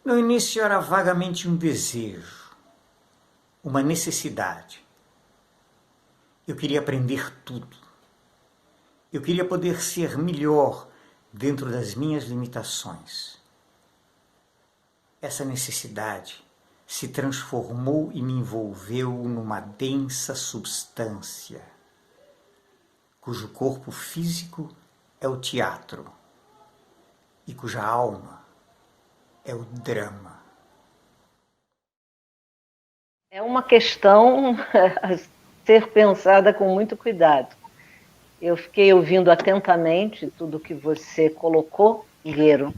No início era vagamente um desejo, uma necessidade. Eu queria aprender tudo. Eu queria poder ser melhor dentro das minhas limitações. Essa necessidade se transformou e me envolveu numa densa substância, cujo corpo físico é o teatro e cuja alma é o drama. É uma questão a ser pensada com muito cuidado. Eu fiquei ouvindo atentamente tudo que você colocou, Guerreiro,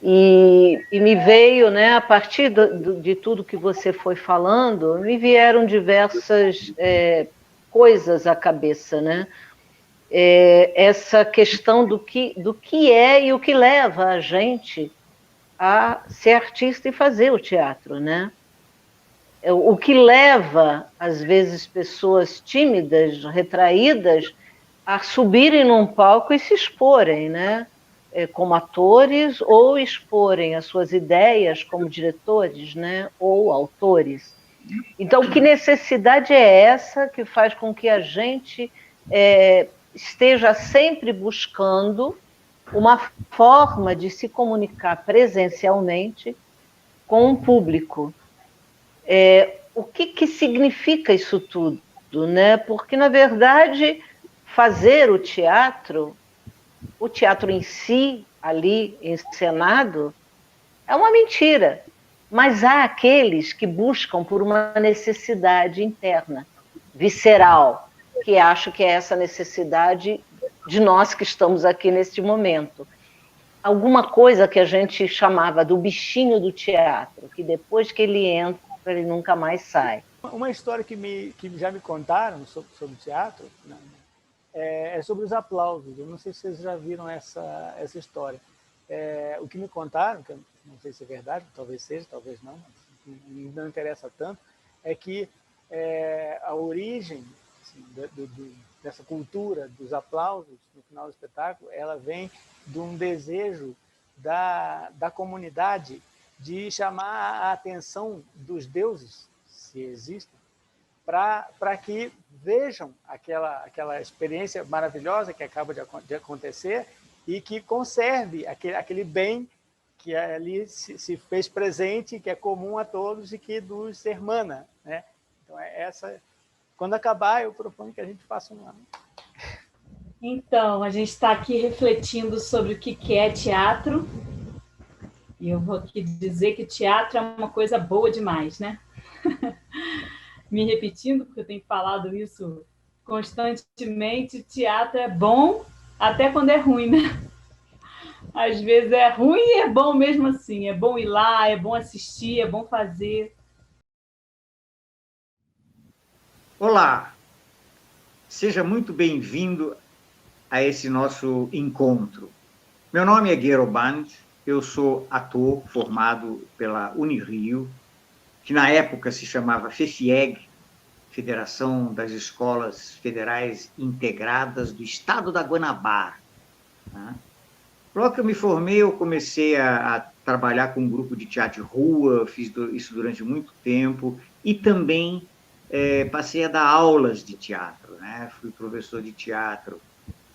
e me veio, né, a partir de tudo que você foi falando, me vieram diversas coisas à cabeça, né? Essa questão do que é e o que leva a gente a ser artista e fazer o teatro, né? O que leva, às vezes, pessoas tímidas, retraídas, a subirem num palco e se exporem, né? Como atores, ou exporem as suas ideias como diretores, né? Ou autores. Então, que necessidade é essa que faz com que a gente esteja sempre buscando uma forma de se comunicar presencialmente com o público? O que significa isso tudo, né? Porque, na verdade, fazer o teatro em si, ali encenado, é uma mentira. Mas há aqueles que buscam por uma necessidade interna, visceral, que acho que é essa necessidade de nós que estamos aqui neste momento. Alguma coisa que a gente chamava do bichinho do teatro, que depois que ele entra, ele nunca mais sai. Uma história que já me contaram sobre teatro, né, é sobre os aplausos. Eu não sei se vocês já viram essa história. O que me contaram, que eu não sei se é verdade, talvez seja, talvez não, mas não interessa tanto, é que a origem assim, dessa cultura dos aplausos no final do espetáculo, ela vem de um desejo da comunidade de chamar a atenção dos deuses, se existem, para que vejam aquela experiência maravilhosa que acaba de acontecer e que conserve aquele bem que ali se fez presente, que é comum a todos e que nos hermana, né? Então, quando acabar, eu proponho que a gente faça uma... Então, a gente está aqui refletindo sobre o que é teatro, e eu vou aqui dizer que teatro é uma coisa boa demais, né? Me repetindo, porque eu tenho falado isso constantemente, teatro é bom até quando é ruim, né? Às vezes é ruim e é bom mesmo assim. É bom ir lá, é bom assistir, é bom fazer. Olá, seja muito bem-vindo a esse nosso encontro. Meu nome é Guerreiro Band, eu sou ator formado pela Unirio, que na época se chamava FEFIEG, Federação das Escolas Federais Integradas do Estado da Guanabara. Logo que eu me formei, eu comecei a trabalhar com um grupo de teatro de rua, fiz isso durante muito tempo, e também passei a dar aulas de teatro, né? Fui professor de teatro.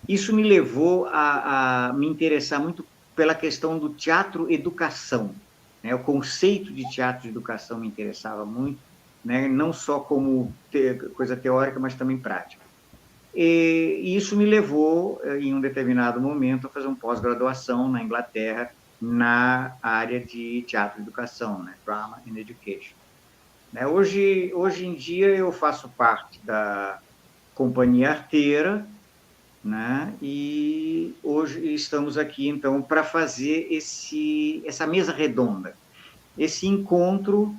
Isso me levou a me interessar muito pela questão do teatro-educação, né? O conceito de teatro-educação me interessava muito, né? Não só como coisa teórica, mas também prática. E isso me levou, em um determinado momento, a fazer uma pós-graduação na Inglaterra, na área de teatro-educação, né? Drama and Education. Hoje em dia, eu faço parte da Companhia Arteira, né? E hoje estamos aqui, então, para fazer essa mesa redonda. Esse encontro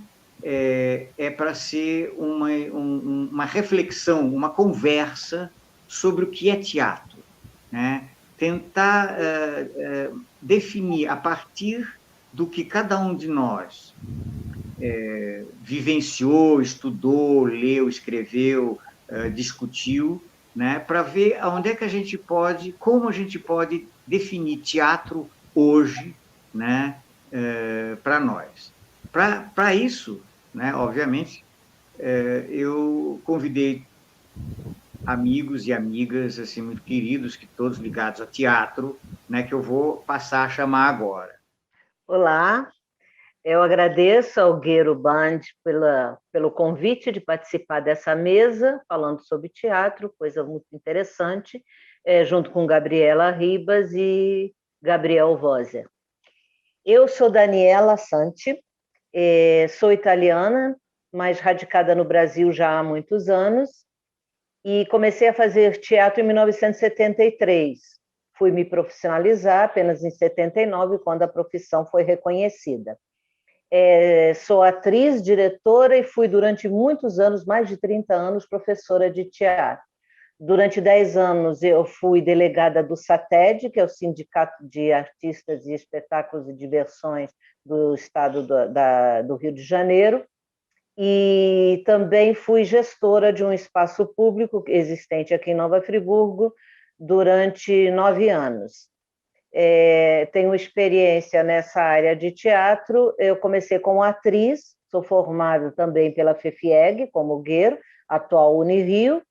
para ser uma reflexão, uma conversa sobre o que é teatro, né? Tentar definir, a partir do que cada um de nós vivenciou, estudou, leu, escreveu, discutiu, né, para ver aonde é que a gente pode, como a gente pode definir teatro hoje, né, para nós. Para isso, né, obviamente, eu convidei amigos e amigas assim muito queridos, que todos ligados a teatro, né, que eu vou passar a chamar agora. Olá, eu agradeço ao Gueiro Band pelo convite de participar dessa mesa, falando sobre teatro, coisa muito interessante, junto com Gabriela Ribas e Gabriel Voser. Eu sou Daniela Santi, sou italiana, mas radicada no Brasil já há muitos anos, e comecei a fazer teatro em 1973. Fui me profissionalizar apenas em 79, quando a profissão foi reconhecida. Sou atriz, diretora e fui durante muitos anos, mais de 30 anos, professora de teatro. Durante 10 anos eu fui delegada do SATED, que é o Sindicato de Artistas e Espetáculos e Diversões do Estado do Rio de Janeiro, e também fui gestora de um espaço público existente aqui em Nova Friburgo durante 9 anos. Tenho experiência nessa área de teatro. Eu comecei como atriz, sou formada também pela FEFIEG, como Gueiro, atual Unirio,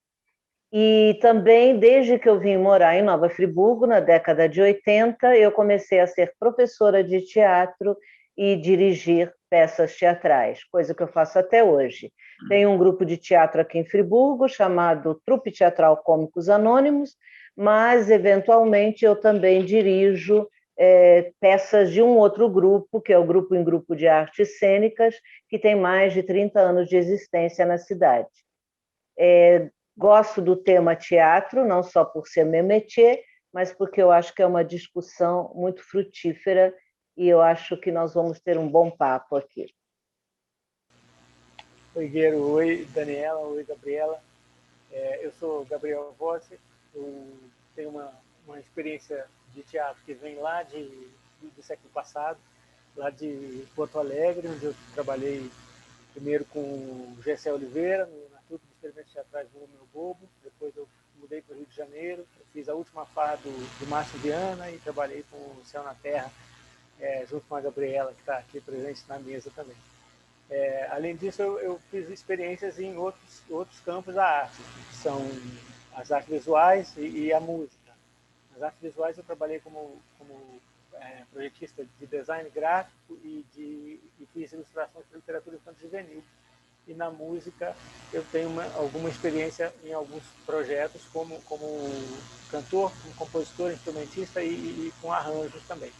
e também, desde que eu vim morar em Nova Friburgo, na década de 80, eu comecei a ser professora de teatro e dirigir peças teatrais, coisa que eu faço até hoje. Tenho um grupo de teatro aqui em Friburgo, chamado Trupe Teatral Cômicos Anônimos, mas, eventualmente, eu também dirijo peças de um outro grupo, que é o Grupo em Grupo de Artes Cênicas, que tem mais de 30 anos de existência na cidade. Gosto do tema teatro, não só por ser meu métier, mas porque eu acho que é uma discussão muito frutífera e eu acho que nós vamos ter um bom papo aqui. Oi, Gueiro. Oi, Daniela. Oi, Gabriela. Eu sou Gabriel Vossi. Eu tenho uma experiência de teatro que vem lá do século passado, lá de Porto Alegre, onde eu trabalhei primeiro com o Gessé Oliveira, na Trupe de Experimentos Teatrais do Meu Bobo. Depois eu mudei para o Rio de Janeiro, eu fiz a última farra do Márcio Viana e trabalhei com o Céu na Terra, junto com a Gabriela, que está aqui presente na mesa também. Além disso, eu fiz experiências em outros campos da arte, que são as artes visuais e a música. Nas artes visuais eu trabalhei como projetista de design gráfico e fiz ilustrações para literatura infantil juvenil. E na música eu tenho alguma experiência em alguns projetos como cantor, como compositor, instrumentista e com arranjos também.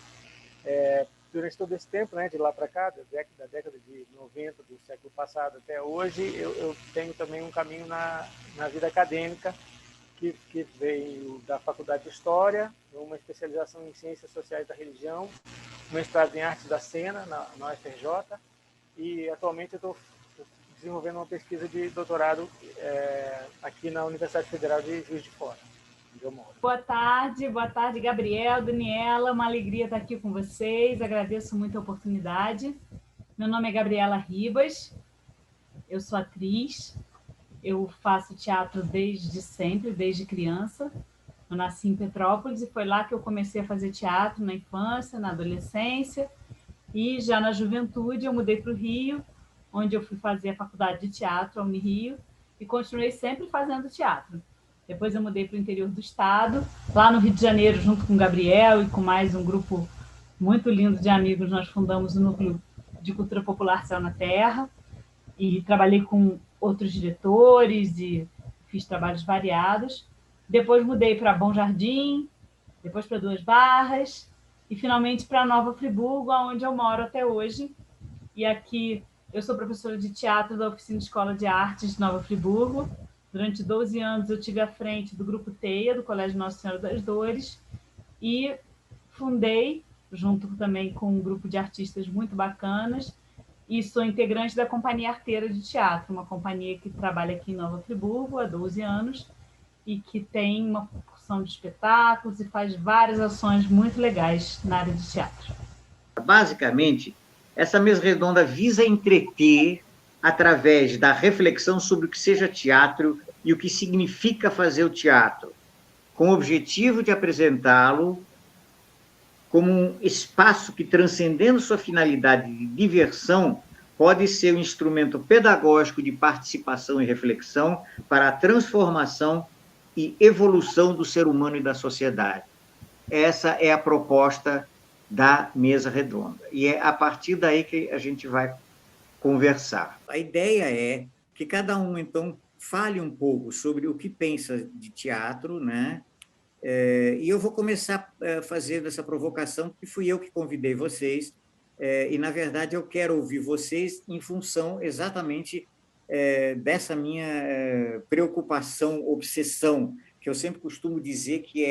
Durante todo esse tempo, né, de lá para cá, da década de 90 do século passado até hoje, eu tenho também um caminho na vida acadêmica, que veio da Faculdade de História, uma especialização em Ciências Sociais da Religião, um mestrado em Artes da Cena na UFRJ, e atualmente eu estou desenvolvendo uma pesquisa de doutorado aqui na Universidade Federal de Juiz de Fora, onde eu moro. Boa tarde, Gabriel, Daniela, uma alegria estar aqui com vocês, agradeço muito a oportunidade. Meu nome é Gabriela Ribas, eu sou atriz, eu faço teatro desde sempre, desde criança. Eu nasci em Petrópolis e foi lá que eu comecei a fazer teatro na infância, na adolescência, e já na juventude eu mudei para o Rio, onde eu fui fazer a faculdade de teatro, a Unirio, e continuei sempre fazendo teatro. Depois eu mudei para o interior do estado, lá no Rio de Janeiro, junto com o Gabriel e com mais um grupo muito lindo de amigos, nós fundamos o Núcleo de Cultura Popular Céu na Terra, e trabalhei com outros diretores e fiz trabalhos variados. Depois mudei para Bom Jardim, depois para Duas Barras e finalmente para Nova Friburgo, onde eu moro até hoje. E aqui eu sou professora de teatro da Oficina Escola de Artes de Nova Friburgo. Durante 12 anos eu tive à frente do Grupo Teia, do Colégio Nossa Senhora das Dores, e fundei, junto também com um grupo de artistas muito bacanas, e sou integrante da Companhia Arteira de Teatro, uma companhia que trabalha aqui em Nova Friburgo há 12 anos e que tem uma porção de espetáculos e faz várias ações muito legais na área de teatro. Basicamente, essa mesa redonda visa entreter através da reflexão sobre o que seja teatro e o que significa fazer o teatro, com o objetivo de apresentá-lo como um espaço que, transcendendo sua finalidade de diversão, pode ser um instrumento pedagógico de participação e reflexão para a transformação e evolução do ser humano e da sociedade. Essa é a proposta da mesa redonda. E é a partir daí que a gente vai conversar. A ideia é que cada um, então, fale um pouco sobre o que pensa de teatro, né? E eu vou começar fazendo essa provocação, que fui eu que convidei vocês, e, na verdade, eu quero ouvir vocês em função exatamente dessa minha preocupação, obsessão, que eu sempre costumo dizer que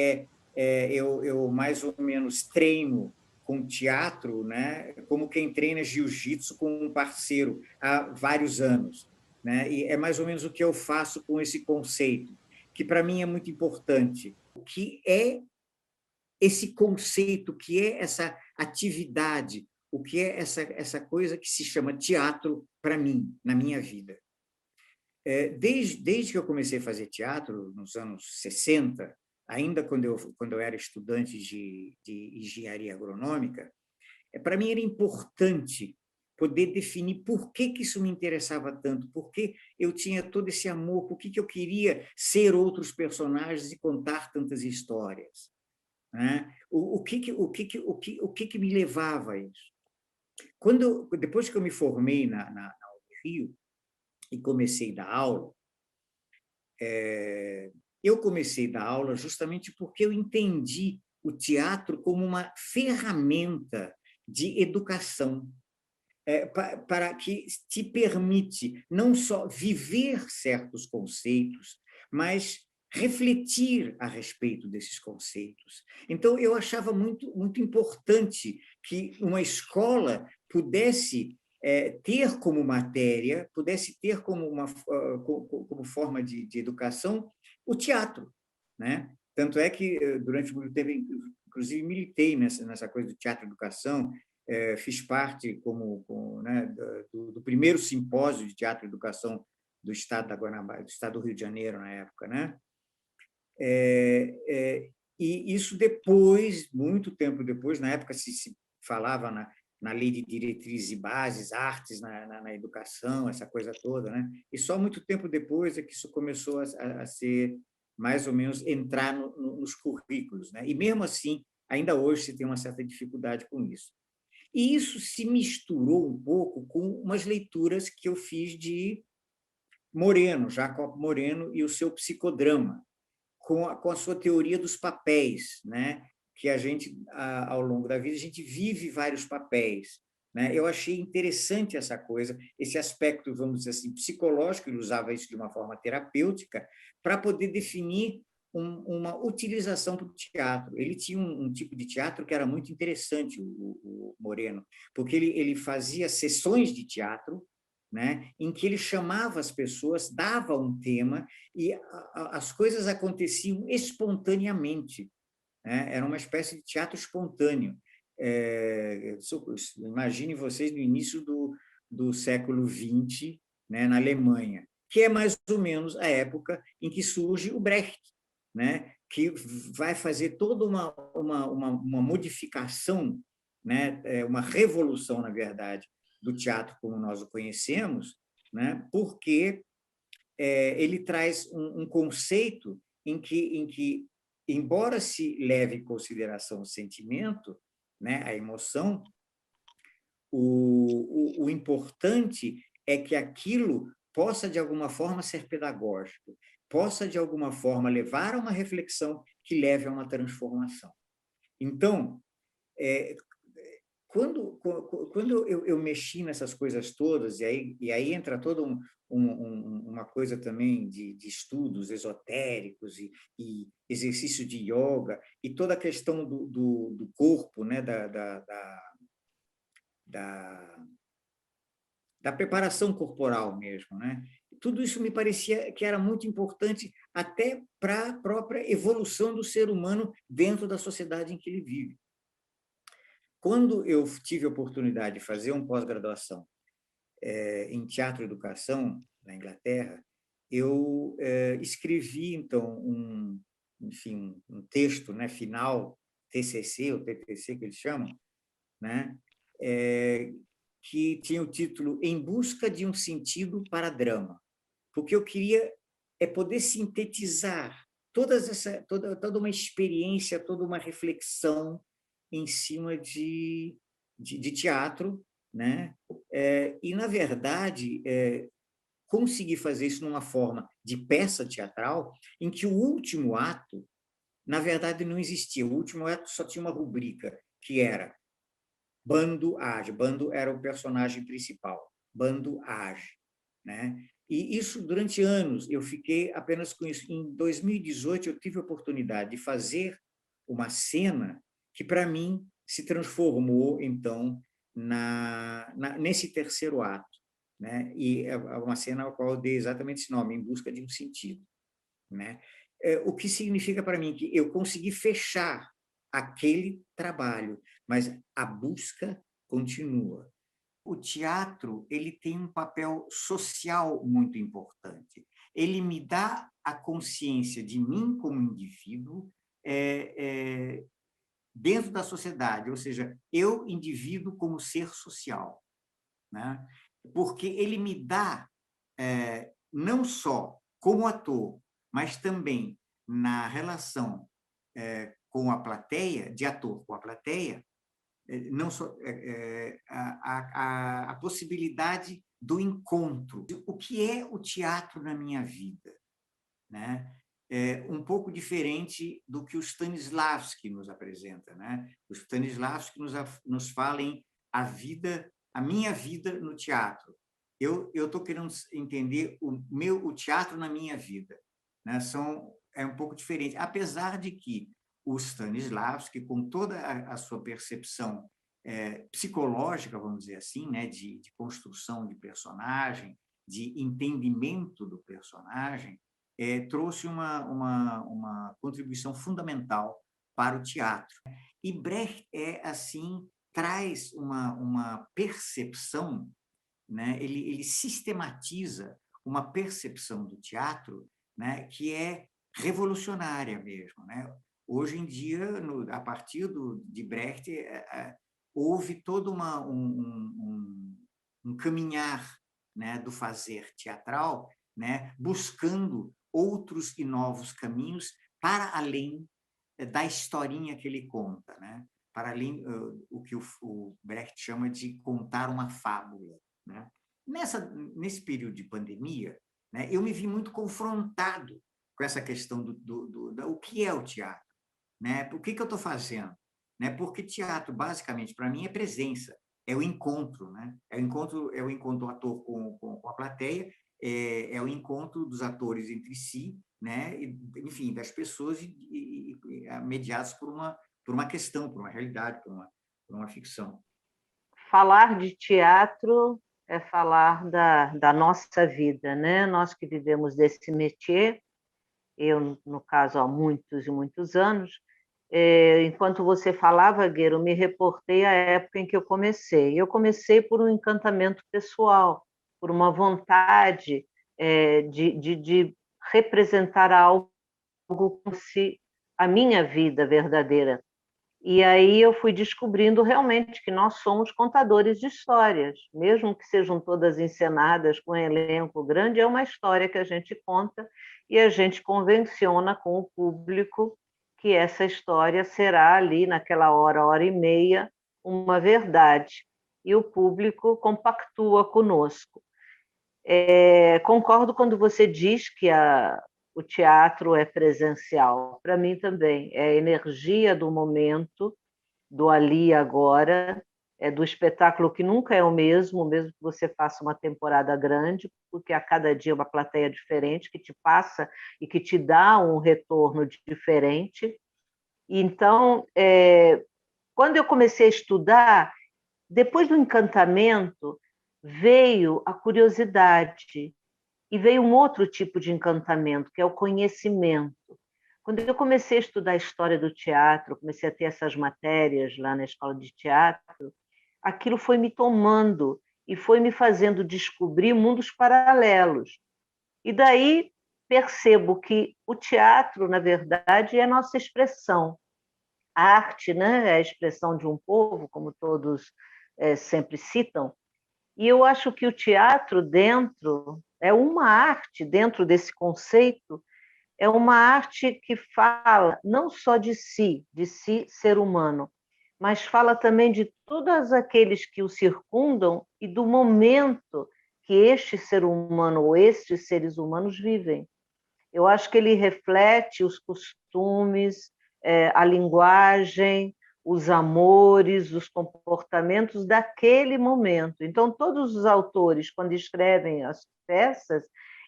eu mais ou menos treino com teatro, né, como quem treina jiu-jitsu com um parceiro há vários anos, né? E é mais ou menos o que eu faço com esse conceito, que para mim é muito importante. O que é esse conceito, o que é essa atividade, o que é essa coisa que se chama teatro para mim, na minha vida. Desde que eu comecei a fazer teatro, nos anos 60, ainda quando eu era estudante de engenharia agronômica, para mim era importante poder definir por que isso me interessava tanto, por que eu tinha todo esse amor, por que eu queria ser outros personagens e contar tantas histórias, né? O que me levava a isso? Depois que eu me formei na Rio e comecei a dar aula, eu comecei a dar aula justamente porque eu entendi o teatro como uma ferramenta de educação, para que te permite não só viver certos conceitos, mas refletir a respeito desses conceitos. Então, eu achava muito importante que uma escola pudesse ter como matéria, pudesse ter como forma de educação o teatro, né? Tanto é que, durante muito tempo, inclusive, militei nessa coisa do teatro-educação, fiz parte né, do primeiro simpósio de teatro e educação do estado da Guanabara, do estado do Rio de Janeiro na época, né? E isso depois, muito tempo depois, na época se falava na lei de diretrizes e bases, artes na educação, essa coisa toda, né? E só muito tempo depois é que isso começou a ser mais ou menos entrar nos currículos, né? E mesmo assim, ainda hoje se tem uma certa dificuldade com isso. E isso se misturou um pouco com umas leituras que eu fiz de Moreno, Jacob Moreno, e o seu psicodrama, com a sua teoria dos papéis, né? Que a gente, ao longo da vida, a gente vive vários papéis, né? Eu achei interessante essa coisa, esse aspecto, vamos dizer assim, psicológico. Ele usava isso de uma forma terapêutica para poder definir uma utilização para o teatro. Ele tinha um tipo de teatro que era muito interessante, o Moreno, porque ele fazia sessões de teatro, né, em que ele chamava as pessoas, dava um tema e as coisas aconteciam espontaneamente, né? Era uma espécie de teatro espontâneo. Imagine vocês no início do século XX, né, na Alemanha, que é mais ou menos a época em que surge o Brecht, né, que vai fazer toda uma modificação, né, uma revolução, na verdade, do teatro como nós o conhecemos, né, porque ele traz um conceito em que, embora se leve em consideração o sentimento, né, a emoção, o importante é que aquilo possa, de alguma forma, ser pedagógico, possa, de alguma forma, levar a uma reflexão que leve a uma transformação. Então, quando eu mexi nessas coisas todas, e aí entra toda uma coisa também de estudos esotéricos e exercício de yoga, e toda a questão do corpo, né, da preparação corporal mesmo, né? Tudo isso me parecia que era muito importante até para a própria evolução do ser humano dentro da sociedade em que ele vive. Quando eu tive a oportunidade de fazer uma pós-graduação em teatro e educação na Inglaterra, eu escrevi então um texto, né, final TCC, ou TTC, que eles chamam, né? Que tinha o título Em Busca de um Sentido para Drama, porque eu queria poder sintetizar toda uma experiência, toda uma reflexão em cima de teatro, né? E, na verdade, consegui fazer isso numa forma de peça teatral, em que o último ato, na verdade, não existia. O último ato só tinha uma rubrica, que era Bando age. Bando era o personagem principal. Bando age, né? E isso, durante anos, eu fiquei apenas com isso. Em 2018, eu tive a oportunidade de fazer uma cena que, para mim, se transformou, então, nesse terceiro ato, né? E é uma cena ao qual eu dei exatamente esse nome, Em Busca de um Sentido, né? O que significa para mim que eu consegui fechar aquele trabalho, mas a busca continua. O teatro, ele tem um papel social muito importante. Ele me dá a consciência de mim como indivíduo dentro da sociedade, ou seja, eu, indivíduo, como ser social, né? Porque ele me dá, não só como ator, mas também na relação com a plateia, de ator com a plateia, não só a possibilidade do encontro. O que é o teatro na minha vida, né? Um pouco diferente do que o Stanislavski nos apresenta, né? O Stanislavski nos fala em a minha vida no teatro. Eu estou querendo entender o teatro na minha vida, né? É um pouco diferente, apesar de que o Stanislavski, com toda a sua percepção psicológica, vamos dizer assim, né? de construção de personagem, de entendimento do personagem, trouxe uma contribuição fundamental para o teatro. E Brecht, assim, traz uma percepção, né? Ele sistematiza uma percepção do teatro, né? Que é revolucionária mesmo, né? Hoje em dia, a partir de Brecht, houve todo um caminhar, né? Do fazer teatral, né? Buscando outros e novos caminhos para além da historinha que ele conta, né? Para além o que o Brecht chama de contar uma fábula, né? Nesse período de pandemia, né, eu me vi muito confrontado com essa questão do que é o teatro, né? O que eu estou fazendo, né? Porque teatro, basicamente, para mim, é presença, é o encontro, né? É o encontro do ator com a plateia, é o encontro dos atores entre si, né? Enfim, das pessoas mediadas por uma questão, por uma realidade, por uma ficção. Falar de teatro é falar da nossa vida, né? Nós que vivemos desse métier, eu, no caso, há muitos e muitos anos, enquanto você falava, Gueiro, me reportei à época em que eu comecei. Eu comecei por um encantamento pessoal, por uma vontade de representar algo como se a minha vida verdadeira. E aí eu fui descobrindo realmente que nós somos contadores de histórias, mesmo que sejam todas encenadas com um elenco grande, é uma história que a gente conta e a gente convenciona com o público que essa história será ali naquela hora e meia, uma verdade. E o público compactua conosco. Concordo quando você diz que o teatro é presencial. Para mim também. É a energia do momento, do ali e agora, do espetáculo que nunca é o mesmo que você faça uma temporada grande, porque a cada dia é uma plateia diferente, que te passa e que te dá um retorno diferente. Então, quando eu comecei a estudar, depois do encantamento, veio a curiosidade e veio um outro tipo de encantamento, que é o conhecimento. Quando eu comecei a estudar a história do teatro, comecei a ter essas matérias lá na escola de teatro, aquilo foi me tomando e foi me fazendo descobrir mundos paralelos. E daí percebo que o teatro, na verdade, é a nossa expressão. arte, né, é a expressão de um povo, como todos sempre citam, e eu acho que o teatro é uma arte dentro desse conceito, é uma arte que fala não só de si ser humano, mas fala também de todos aqueles que o circundam e do momento que este ser humano ou estes seres humanos vivem. Eu acho que ele reflete os costumes, a linguagem, os amores, os comportamentos daquele momento. Então, todos os autores, quando escrevem as peças,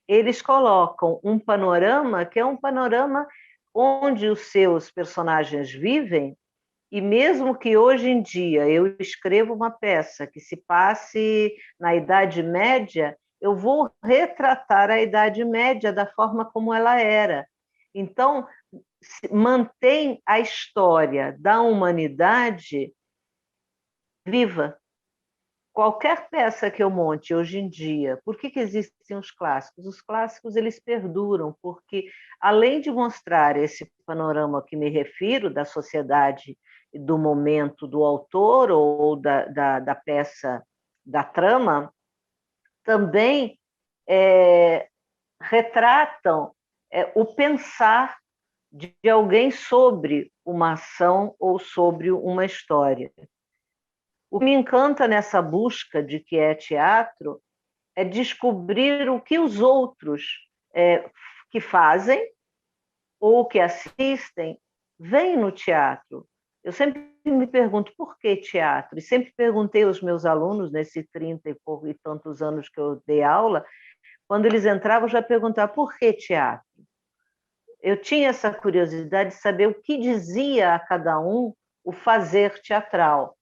eles colocam um panorama que é um panorama onde os seus personagens vivem, e mesmo que hoje em dia eu escreva uma peça que se passe na Idade Média, eu vou retratar a Idade Média da forma como ela era. Então, mantém a história da humanidade viva. Qualquer peça que eu monte hoje em dia, por que existem os clássicos? Os clássicos eles perduram, porque além de mostrar esse panorama que me refiro, da sociedade, do momento do autor ou da peça, da trama, também retratam o pensar de alguém sobre uma ação ou sobre uma história. O que me encanta nessa busca de que é teatro é descobrir o que os outros que fazem ou que assistem veem no teatro. Eu sempre me pergunto por que teatro? E sempre perguntei aos meus alunos, nesses 30 e tantos anos que eu dei aula, quando eles entravam, eu já perguntava por que teatro? Eu tinha essa curiosidade de saber o que dizia a cada um o fazer teatral.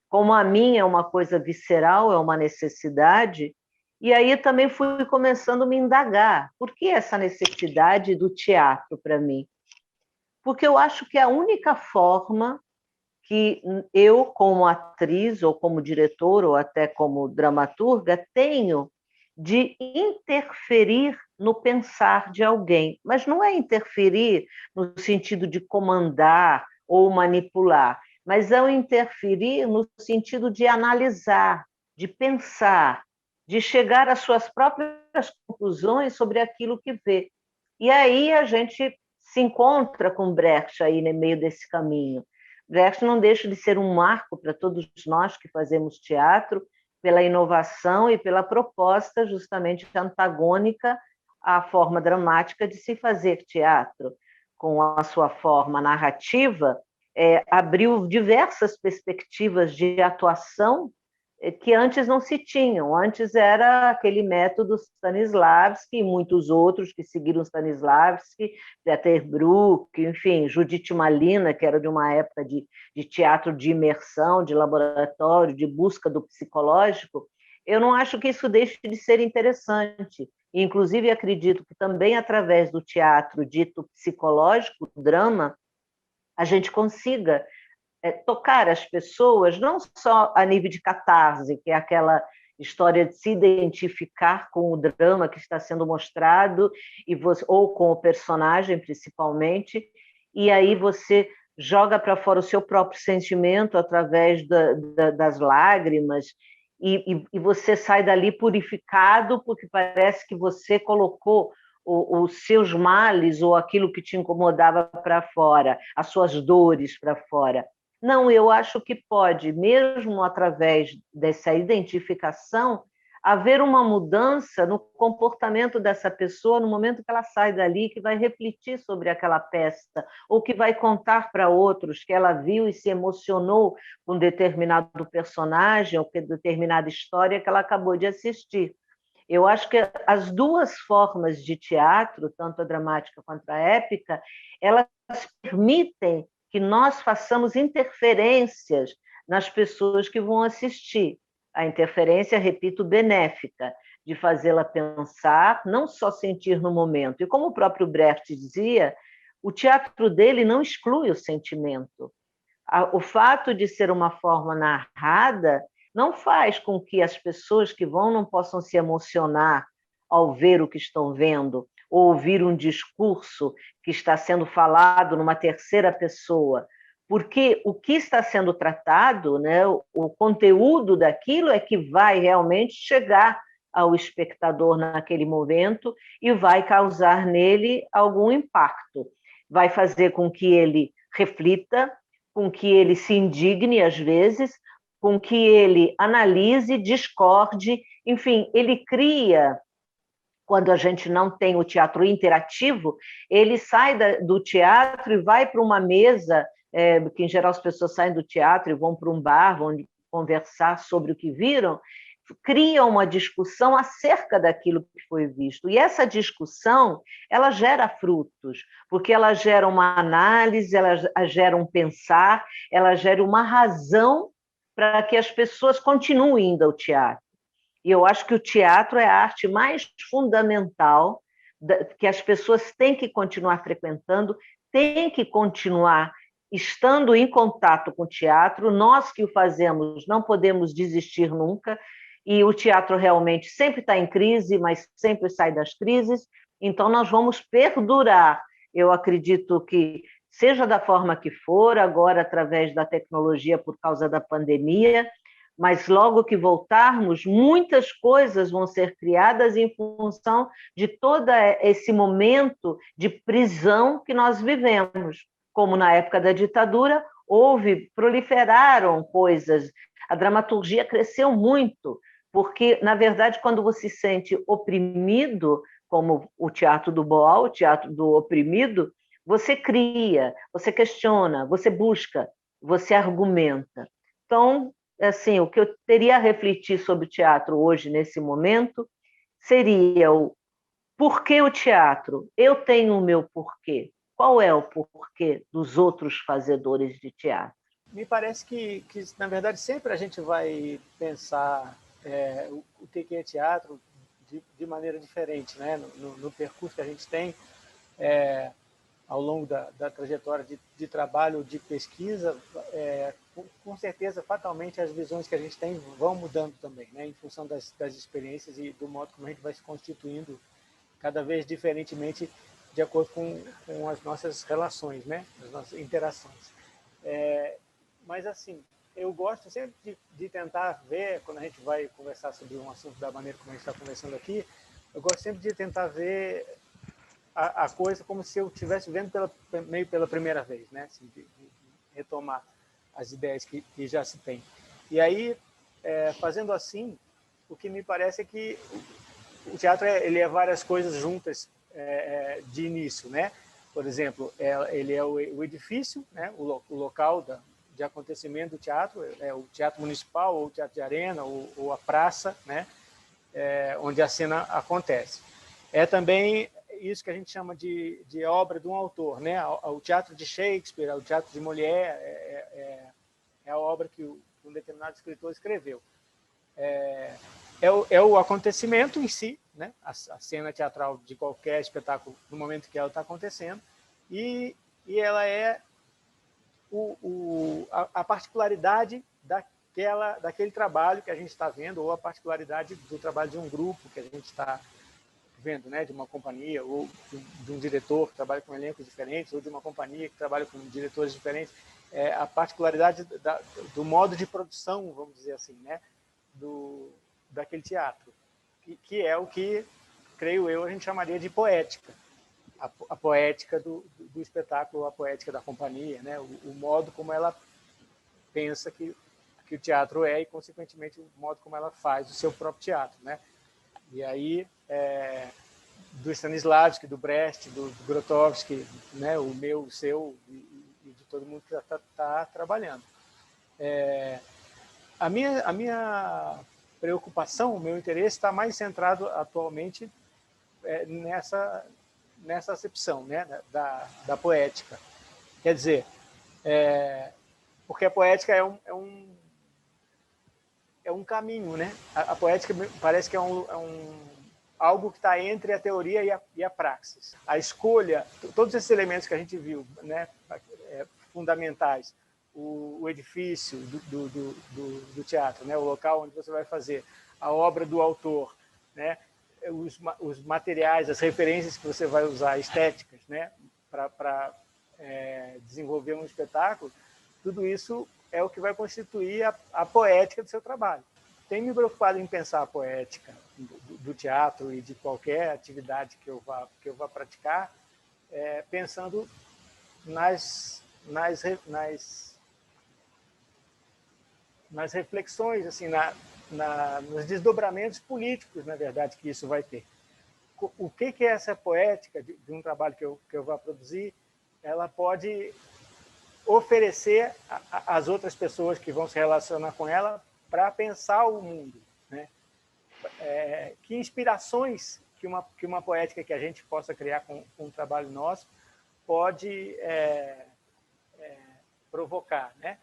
Como a minha é uma coisa visceral, é uma necessidade, e aí também fui começando a me indagar. Por que essa necessidade do teatro para mim? Porque eu acho que é a única forma que eu, como atriz, ou como diretora, ou até como dramaturga, tenho de interferir no pensar de alguém. Mas não é interferir no sentido de comandar ou manipular, mas é o interferir no sentido de analisar, de pensar, de chegar às suas próprias conclusões sobre aquilo que vê. E aí a gente se encontra com Brecht aí no meio desse caminho. Brecht não deixa de ser um marco para todos nós que fazemos teatro, pela inovação e pela proposta justamente antagônica à forma dramática de se fazer teatro. Com a sua forma narrativa, abriu diversas perspectivas de atuação que antes não se tinham. Antes era aquele método Stanislavski e muitos outros que seguiram Stanislavski, Peter Brook, enfim, Judith Malina, que era de uma época de teatro de imersão, de laboratório, de busca do psicológico. Eu não acho que isso deixe de ser interessante. Inclusive, acredito que também através do teatro dito psicológico, drama, a gente consiga tocar as pessoas, não só a nível de catarse, que é aquela história de se identificar com o drama que está sendo mostrado, ou com o personagem, principalmente, e aí você joga para fora o seu próprio sentimento através das lágrimas, e você sai dali purificado, porque parece que você colocou os seus males ou aquilo que te incomodava para fora, as suas dores para fora. Não, eu acho que pode, mesmo através dessa identificação, haver uma mudança no comportamento dessa pessoa no momento que ela sai dali, que vai refletir sobre aquela peça, ou que vai contar para outros que ela viu e se emocionou com determinado personagem ou com determinada história que ela acabou de assistir. Eu acho que as duas formas de teatro, tanto a dramática quanto a épica, elas permitem que nós façamos interferências nas pessoas que vão assistir. A interferência, repito, benéfica, de fazê-la pensar, não só sentir no momento. E como o próprio Brecht dizia, o teatro dele não exclui o sentimento. O fato de ser uma forma narrada não faz com que as pessoas que vão não possam se emocionar ao ver o que estão vendo, ou ouvir um discurso que está sendo falado numa terceira pessoa, porque o que está sendo tratado, né, o conteúdo daquilo é que vai realmente chegar ao espectador naquele momento e vai causar nele algum impacto. Vai fazer com que ele reflita, com que ele se indigne às vezes, com que ele analise, discorde, enfim, ele cria. Quando a gente não tem o teatro interativo, ele sai do teatro e vai para uma mesa, que em geral as pessoas saem do teatro e vão para um bar, vão conversar sobre o que viram, cria uma discussão acerca daquilo que foi visto. E essa discussão, ela gera frutos, porque ela gera uma análise, ela gera um pensar, ela gera uma razão para que as pessoas continuem indo ao teatro. E eu acho que o teatro é a arte mais fundamental que as pessoas têm que continuar frequentando, têm que continuar estando em contato com o teatro. Nós que o fazemos não podemos desistir nunca, e o teatro realmente sempre está em crise, mas sempre sai das crises, então nós vamos perdurar. Eu acredito que, seja da forma que for, agora através da tecnologia por causa da pandemia, mas logo que voltarmos, muitas coisas vão ser criadas em função de todo esse momento de prisão que nós vivemos. Como na época da ditadura, proliferaram coisas, a dramaturgia cresceu muito, porque, na verdade, quando você se sente oprimido, como o teatro do Boal, o teatro do oprimido, você cria, você questiona, você busca, você argumenta. Então, assim, o que eu teria a refletir sobre o teatro hoje, nesse momento, seria o porquê o teatro? Eu tenho o meu porquê. Qual é o porquê dos outros fazedores de teatro? Me parece que na verdade, sempre a gente vai pensar o que é teatro de maneira diferente, né? No percurso que a gente tem ao longo da trajetória de trabalho, de pesquisa, com certeza, fatalmente, as visões que a gente tem vão mudando também, né? Em função das experiências e do modo como a gente vai se constituindo cada vez diferentemente de acordo com as nossas relações, né? As nossas interações. Mas, assim, eu gosto sempre de tentar ver, quando a gente vai conversar sobre um assunto da maneira como a gente está conversando aqui, eu gosto sempre de tentar ver a coisa como se eu estivesse vendo meio pela primeira vez, né? Assim, de retomar as ideias que já se tem. E aí, fazendo assim, o que me parece é que o teatro ele é várias coisas juntas de início, né? Por exemplo, ele é o edifício, né? O local de acontecimento do teatro, o teatro municipal, ou o teatro de arena, ou a praça, né? Onde a cena acontece. É também isso que a gente chama de obra de um autor, né? O teatro de Shakespeare, o teatro de Molière, é a obra que um determinado escritor escreveu. É o acontecimento em si, né? A cena teatral de qualquer espetáculo no momento que ela está acontecendo, e ela é a particularidade daquele trabalho que a gente está vendo, ou a particularidade do trabalho de um grupo que a gente está vendo, né? De uma companhia, ou de um diretor que trabalha com elencos diferentes, ou de uma companhia que trabalha com diretores diferentes. A particularidade do modo de produção, vamos dizer assim, né? Daquele teatro, que é o que, creio eu, a gente chamaria de poética. A poética do espetáculo, a poética da companhia, né? O modo como ela pensa que o teatro é, e, consequentemente, o modo como ela faz o seu próprio teatro, né? E aí, do Stanislavski, do Brecht, do Grotowski, né? O meu, o seu, e de todo mundo que está trabalhando. A minha preocupação, o meu interesse está mais centrado atualmente nessa acepção, né? da poética. Quer dizer, porque a poética é um caminho, né? A poética parece que é algo que está entre a teoria e a praxis. A escolha, todos esses elementos que a gente viu, né? Fundamentais, o edifício do teatro, né? O local onde você vai fazer, a obra do autor, né? Os materiais, as referências que você vai usar, estéticas, né? Para desenvolver um espetáculo, tudo isso é o que vai constituir a poética do seu trabalho. Tenho me preocupado em pensar a poética do teatro e de qualquer atividade que eu vá praticar, pensando nas reflexões, assim, nos desdobramentos políticos, na verdade, que isso vai ter. O que é essa poética de um trabalho que eu vá produzir? Ela pode oferecer às outras pessoas que vão se relacionar com ela para pensar o mundo, né? Que inspirações que uma poética que a gente possa criar com um trabalho nosso pode provocar, né?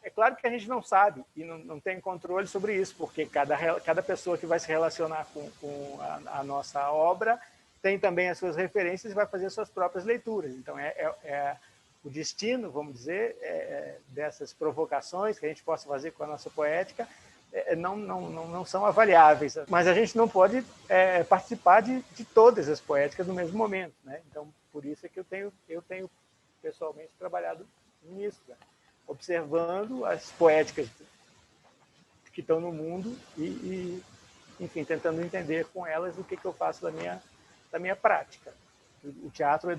É claro que a gente não sabe e não tem controle sobre isso, porque cada pessoa que vai se relacionar com a nossa obra tem também as suas referências e vai fazer as suas próprias leituras. Então, o destino, vamos dizer, dessas provocações que a gente possa fazer com a nossa poética não são avaliáveis. Mas a gente não pode participar de todas as poéticas no mesmo momento, né? Então, por isso é que eu tenho pessoalmente trabalhado nisso, né? Observando as poéticas que estão no mundo e, enfim, tentando entender com elas o que eu faço da minha prática. O teatro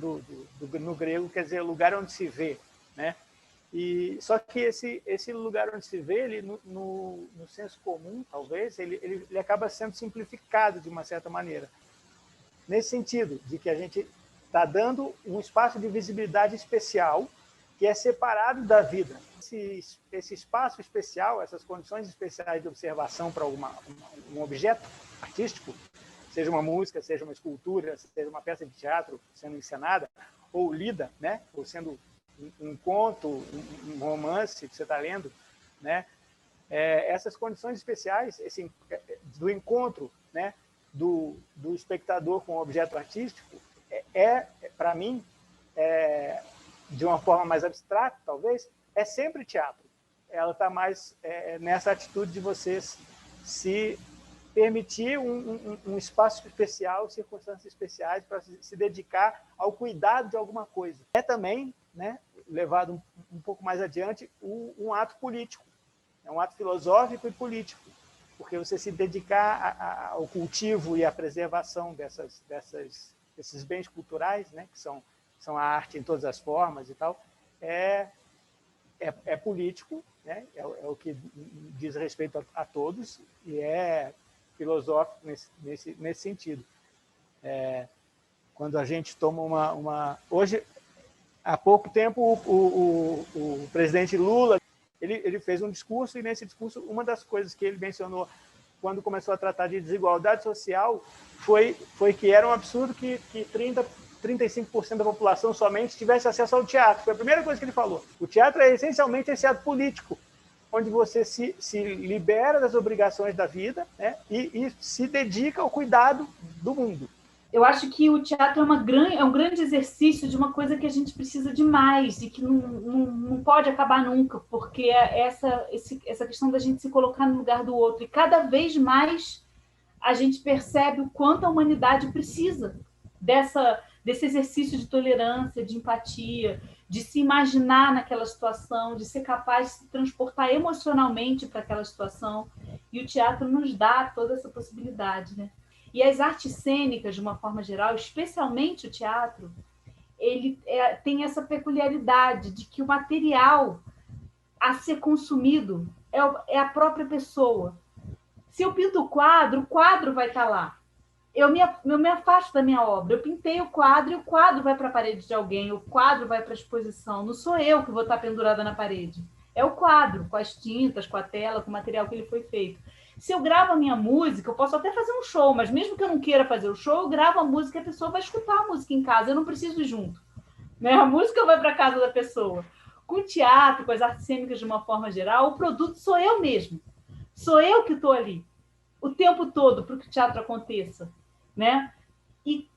no grego quer dizer lugar onde se vê, né? E só que esse lugar onde se vê, ele no senso comum, talvez, ele acaba sendo simplificado de uma certa maneira. Nesse sentido, de que a gente está dando um espaço de visibilidade especial que é separado da vida. Esse espaço especial, essas condições especiais de observação para um objeto artístico, seja uma música, seja uma escultura, seja uma peça de teatro sendo encenada ou lida, né? Ou sendo um conto, um romance que você está lendo, né? Essas condições especiais, do encontro, né? do espectador com o objeto artístico, para mim, de uma forma mais abstrata, talvez, é sempre teatro. Ela está mais nessa atitude de você se permitir um espaço especial, circunstâncias especiais para se dedicar ao cuidado de alguma coisa. É também, né, levado um pouco mais adiante, um ato político. É um ato filosófico e político, porque você se dedicar ao cultivo e à preservação desses bens culturais, né, que são a arte em todas as formas e tal, é político, né? É o que diz respeito a todos e é filosófico nesse sentido. Quando a gente toma Hoje, há pouco tempo, o presidente Lula ele fez um discurso, e nesse discurso, uma das coisas que ele mencionou quando começou a tratar de desigualdade social foi que era um absurdo que 35% da população somente tivesse acesso ao teatro. Foi a primeira coisa que ele falou. O teatro é essencialmente esse ato político, onde você se libera das obrigações da vida, né, e se dedica ao cuidado do mundo. Eu acho que o teatro é um grande exercício de uma coisa que a gente precisa de mais e que não pode acabar nunca, porque é essa questão da gente se colocar no lugar do outro. E cada vez mais a gente percebe o quanto a humanidade precisa desse exercício de tolerância, de empatia, de se imaginar naquela situação, de ser capaz de se transportar emocionalmente para aquela situação. E o teatro nos dá toda essa possibilidade, né? E as artes cênicas, de uma forma geral, especialmente o teatro, ele tem essa peculiaridade de que o material a ser consumido é a própria pessoa. Se eu pinto o quadro vai estar lá. Eu me afasto da minha obra. Eu pintei o quadro e o quadro vai para a parede de alguém, o quadro vai para a exposição. Não sou eu que vou estar pendurada na parede. É o quadro, com as tintas, com a tela, com o material que ele foi feito. Se eu gravo a minha música, eu posso até fazer um show, mas mesmo que eu não queira fazer o show, eu gravo a música e a pessoa vai escutar a música em casa. Eu não preciso ir junto, né? A música vai para a casa da pessoa. Com o teatro, com as artes cênicas de uma forma geral, o produto sou eu mesmo. Sou eu que estou ali o tempo todo para que o teatro aconteça, né? E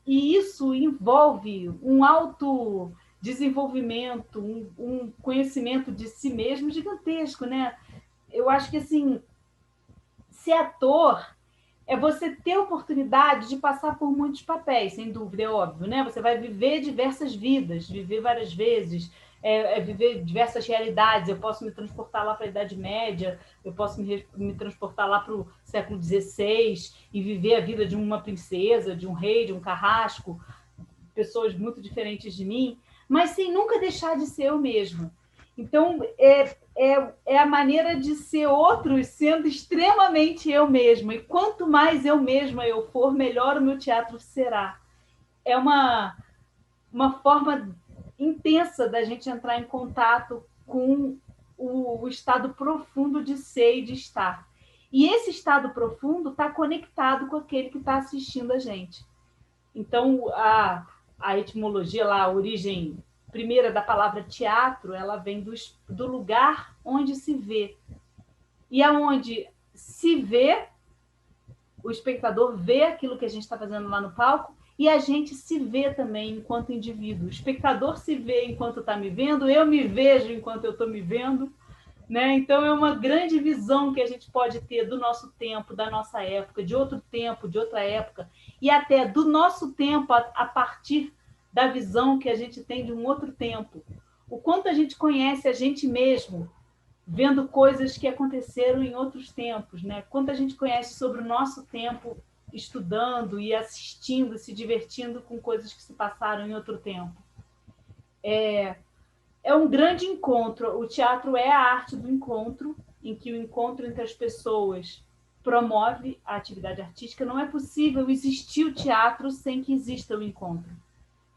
isso envolve um autodesenvolvimento, um conhecimento de si mesmo gigantesco, né? Eu acho que, assim, ser ator é você ter a oportunidade de passar por muitos papéis, sem dúvida, é óbvio, né? Você vai viver diversas vidas, viver várias vezes, viver diversas realidades. Eu posso me transportar lá para a Idade Média, eu posso me transportar lá para o século XVI e viver a vida de uma princesa, de um rei, de um carrasco, pessoas muito diferentes de mim, mas sem nunca deixar de ser eu mesma. Então, é a maneira de ser outros sendo extremamente eu mesma. E quanto mais eu mesma eu for, melhor o meu teatro será. É uma forma intensa da gente entrar em contato com o estado profundo de ser e de estar. E esse estado profundo está conectado com aquele que está assistindo a gente. Então, a etimologia lá, a origem primeira da palavra teatro, ela vem do lugar onde se vê. E aonde se vê, o espectador vê aquilo que a gente está fazendo lá no palco, e a gente se vê também enquanto indivíduo. O espectador se vê enquanto está me vendo, eu me vejo enquanto eu estou me vendo. Né? Então, é uma grande visão que a gente pode ter do nosso tempo, da nossa época, de outro tempo, de outra época, e até do nosso tempo a partir da visão que a gente tem de um outro tempo. O quanto a gente conhece a gente mesmo, vendo coisas que aconteceram em outros tempos, né? Quanto a gente conhece sobre o nosso tempo, estudando e assistindo, se divertindo com coisas que se passaram em outro tempo. É um grande encontro. O teatro é a arte do encontro, em que o encontro entre as pessoas promove a atividade artística. Não é possível existir o teatro sem que exista o encontro.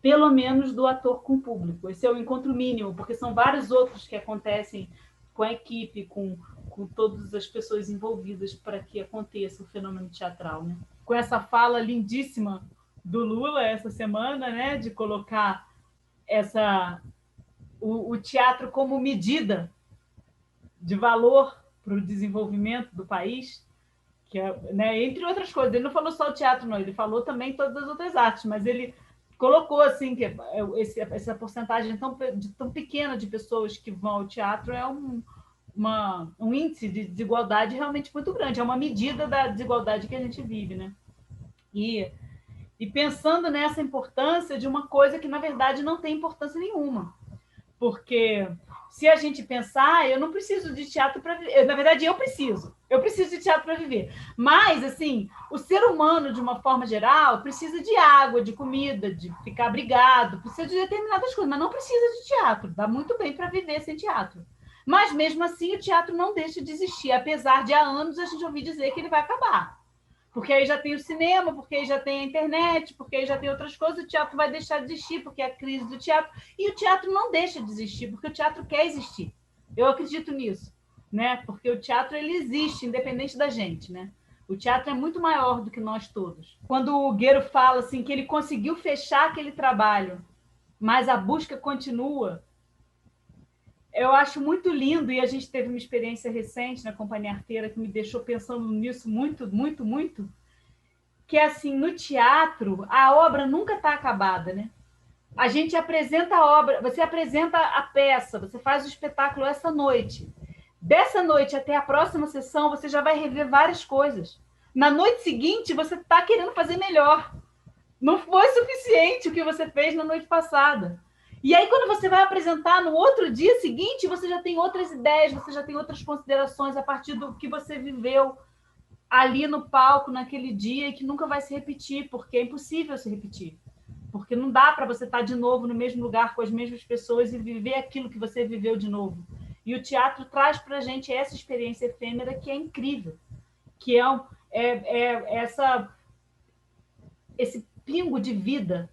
Pelo menos do ator com o público. Esse é o encontro mínimo, porque são vários outros que acontecem com a equipe, com todas as pessoas envolvidas para que aconteça o fenômeno teatral. Né? Com essa fala lindíssima do Lula essa semana, né, de colocar o teatro como medida de valor para o desenvolvimento do país, que né, entre outras coisas. Ele não falou só o teatro, não, ele falou também todas as outras artes, mas ele colocou assim que essa porcentagem tão pequena de pessoas que vão ao teatro é um índice de desigualdade realmente muito grande, é uma medida da desigualdade que a gente vive, né? E pensando nessa importância de uma coisa que, na verdade, não tem importância nenhuma. Porque se a gente pensar, eu não preciso de teatro para viver. Na verdade, eu preciso de teatro para viver. Mas, assim, o ser humano, de uma forma geral, precisa de água, de comida, de ficar abrigado, precisa de determinadas coisas, mas não precisa de teatro. Dá muito bem para viver sem teatro. Mas, mesmo assim, o teatro não deixa de existir, apesar de há anos a gente ouvir dizer que ele vai acabar. Porque aí já tem o cinema, porque aí já tem a internet, porque aí já tem outras coisas, o teatro vai deixar de existir, porque é a crise do teatro. E o teatro não deixa de existir, porque o teatro quer existir. Eu acredito nisso, né? Porque o teatro ele existe, independente da gente, né? O teatro é muito maior do que nós todos. Quando o Guero fala assim, que ele conseguiu fechar aquele trabalho, mas a busca continua, eu acho muito lindo, e a gente teve uma experiência recente na Companhia Arteira que me deixou pensando nisso muito, muito, muito, que é assim, no teatro, a obra nunca está acabada, né? A gente apresenta a obra, você apresenta a peça, você faz o espetáculo essa noite. Dessa noite até a próxima sessão, você já vai rever várias coisas. Na noite seguinte, você está querendo fazer melhor. Não foi suficiente o que você fez na noite passada. E aí, quando você vai apresentar no outro dia seguinte, você já tem outras ideias, você já tem outras considerações a partir do que você viveu ali no palco, naquele dia, e que nunca vai se repetir, porque é impossível se repetir. Porque não dá para você estar de novo no mesmo lugar com as mesmas pessoas e viver aquilo que você viveu de novo. E o teatro traz para a gente essa experiência efêmera que é incrível, que esse pingo de vida,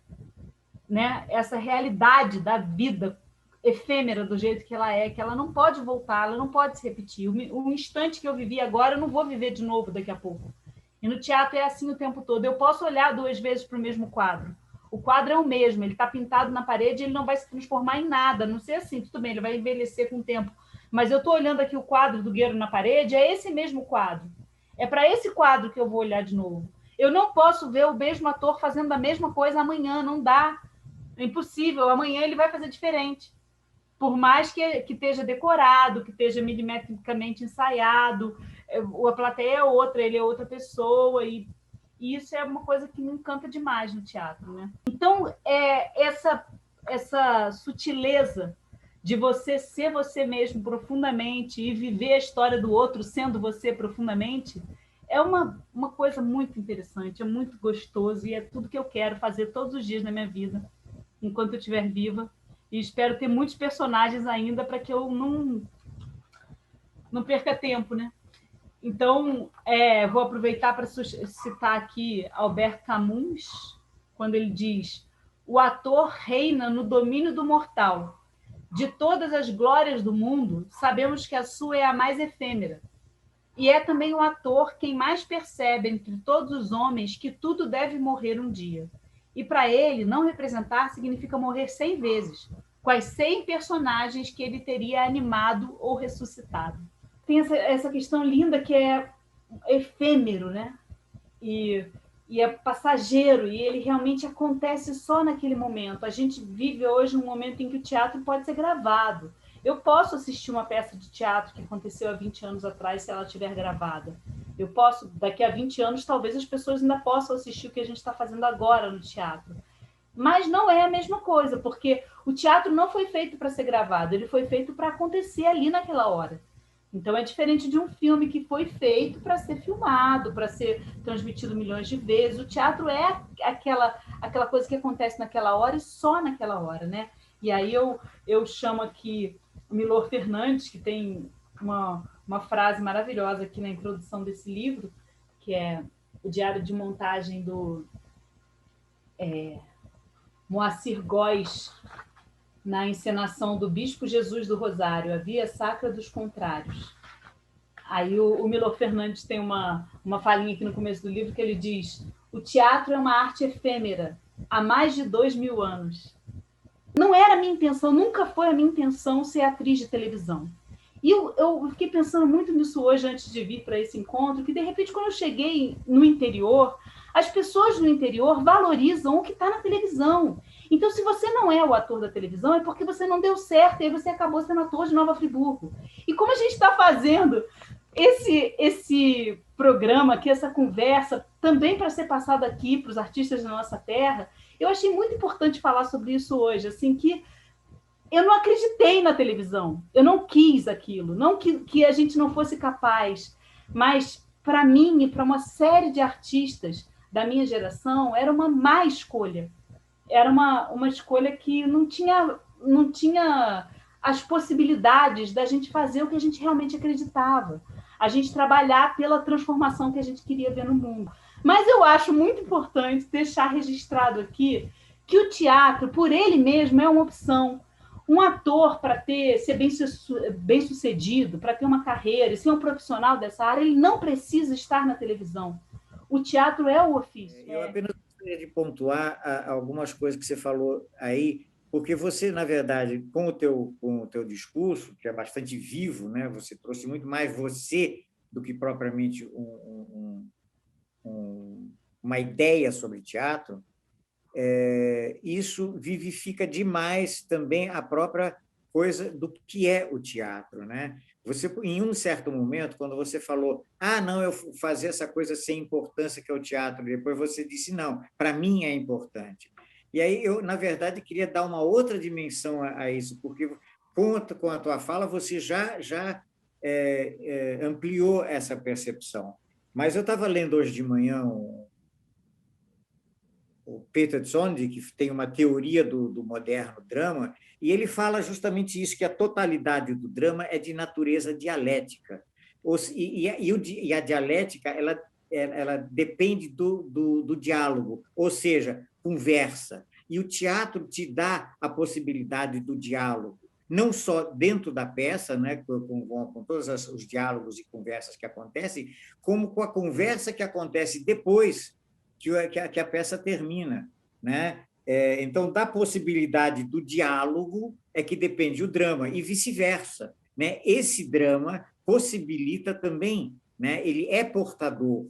né? Essa realidade da vida efêmera do jeito que ela não pode voltar, ela não pode se repetir. O instante que eu vivi agora, eu não vou viver de novo daqui a pouco. E no teatro é assim o tempo todo. Eu posso olhar 2 vezes para o mesmo quadro. O quadro é o mesmo, ele está pintado na parede, ele não vai se transformar em nada, não sei assim, tudo bem, ele vai envelhecer com o tempo. Mas eu estou olhando aqui o quadro do Guero na parede, é esse mesmo quadro. É para esse quadro que eu vou olhar de novo. Eu não posso ver o mesmo ator fazendo a mesma coisa amanhã, não dá. É impossível, amanhã ele vai fazer diferente. Por mais que esteja decorado, que esteja milimetricamente ensaiado, a plateia é outra, ele é outra pessoa, e isso é uma coisa que me encanta demais no teatro, né? Então, essa sutileza de você ser você mesmo profundamente e viver a história do outro sendo você profundamente, é uma coisa muito interessante, é muito gostoso e é tudo que eu quero fazer todos os dias na minha vida, enquanto eu estiver viva. E espero ter muitos personagens ainda para que eu não perca tempo, né? Então, vou aproveitar para citar aqui Albert Camus, quando ele diz: o ator reina no domínio do mortal. De todas as glórias do mundo, sabemos que a sua é a mais efêmera. E é também o ator quem mais percebe entre todos os homens que tudo deve morrer um dia. E para ele, não representar significa morrer 100 vezes, com as 100 personagens que ele teria animado ou ressuscitado. Tem essa questão linda que é efêmero, né? E é passageiro, e ele realmente acontece só naquele momento. A gente vive hoje um momento em que o teatro pode ser gravado. Eu posso assistir uma peça de teatro que aconteceu há 20 anos atrás, se ela estiver gravada. Eu posso, daqui a 20 anos, talvez as pessoas ainda possam assistir o que a gente está fazendo agora no teatro. Mas não é a mesma coisa, porque o teatro não foi feito para ser gravado, ele foi feito para acontecer ali naquela hora. Então é diferente de um filme que foi feito para ser filmado, para ser transmitido milhões de vezes. O teatro é aquela coisa que acontece naquela hora e só naquela hora, né? E aí eu chamo aqui o Milor Fernandes, que tem uma frase maravilhosa aqui na introdução desse livro, que é o diário de montagem do Moacir Góes, na encenação do Bispo Jesus do Rosário, a Via Sacra dos Contrários. Aí o Milor Fernandes tem uma falinha aqui no começo do livro que ele diz: o teatro é uma arte efêmera, há mais de 2000 anos. Não era a minha intenção, nunca foi a minha intenção ser atriz de televisão. E eu fiquei pensando muito nisso hoje, antes de vir para esse encontro, que de repente, quando eu cheguei no interior, as pessoas no interior valorizam o que está na televisão. Então, se você não é o ator da televisão, é porque você não deu certo, e aí você acabou sendo ator de Nova Friburgo. E como a gente está fazendo esse programa aqui, essa conversa, também para ser passada aqui para os artistas da nossa terra, eu achei muito importante falar sobre isso hoje, assim, que eu não acreditei na televisão, eu não quis aquilo, não que a gente não fosse capaz, mas para mim e para uma série de artistas da minha geração, era uma má escolha. Era uma escolha que não tinha as possibilidades da gente fazer o que a gente realmente acreditava, a gente trabalhar pela transformação que a gente queria ver no mundo. Mas eu acho muito importante deixar registrado aqui que o teatro, por ele mesmo, é uma opção. Um ator, para ser bem sucedido, para ter uma carreira e ser um profissional dessa área, ele não precisa estar na televisão. O teatro é o ofício. Eu apenas gostaria de pontuar algumas coisas que você falou aí, porque você, na verdade, com o teu discurso, que é bastante vivo, né? Você trouxe muito mais você do que propriamente uma ideia sobre teatro. Isso vivifica demais também a própria coisa do que é o teatro, né? Você, em um certo momento, quando você falou, não, eu fazer essa coisa sem importância que é o teatro, depois você disse, não, para mim é importante. E aí eu, na verdade, queria dar uma outra dimensão a isso, porque com a tua fala você já ampliou essa percepção. Mas eu estava lendo hoje de manhã o Peter Zonde, que tem uma teoria do moderno drama, e ele fala justamente isso, que a totalidade do drama é de natureza dialética. E a dialética ela depende do diálogo, ou seja, conversa. E o teatro te dá a possibilidade do diálogo, não só dentro da peça, né, com todos os diálogos e conversas que acontecem, como com a conversa que acontece depois que a peça termina, né? Então, da possibilidade do diálogo é que depende o drama, e vice-versa, né? Esse drama possibilita também, né? Ele é portador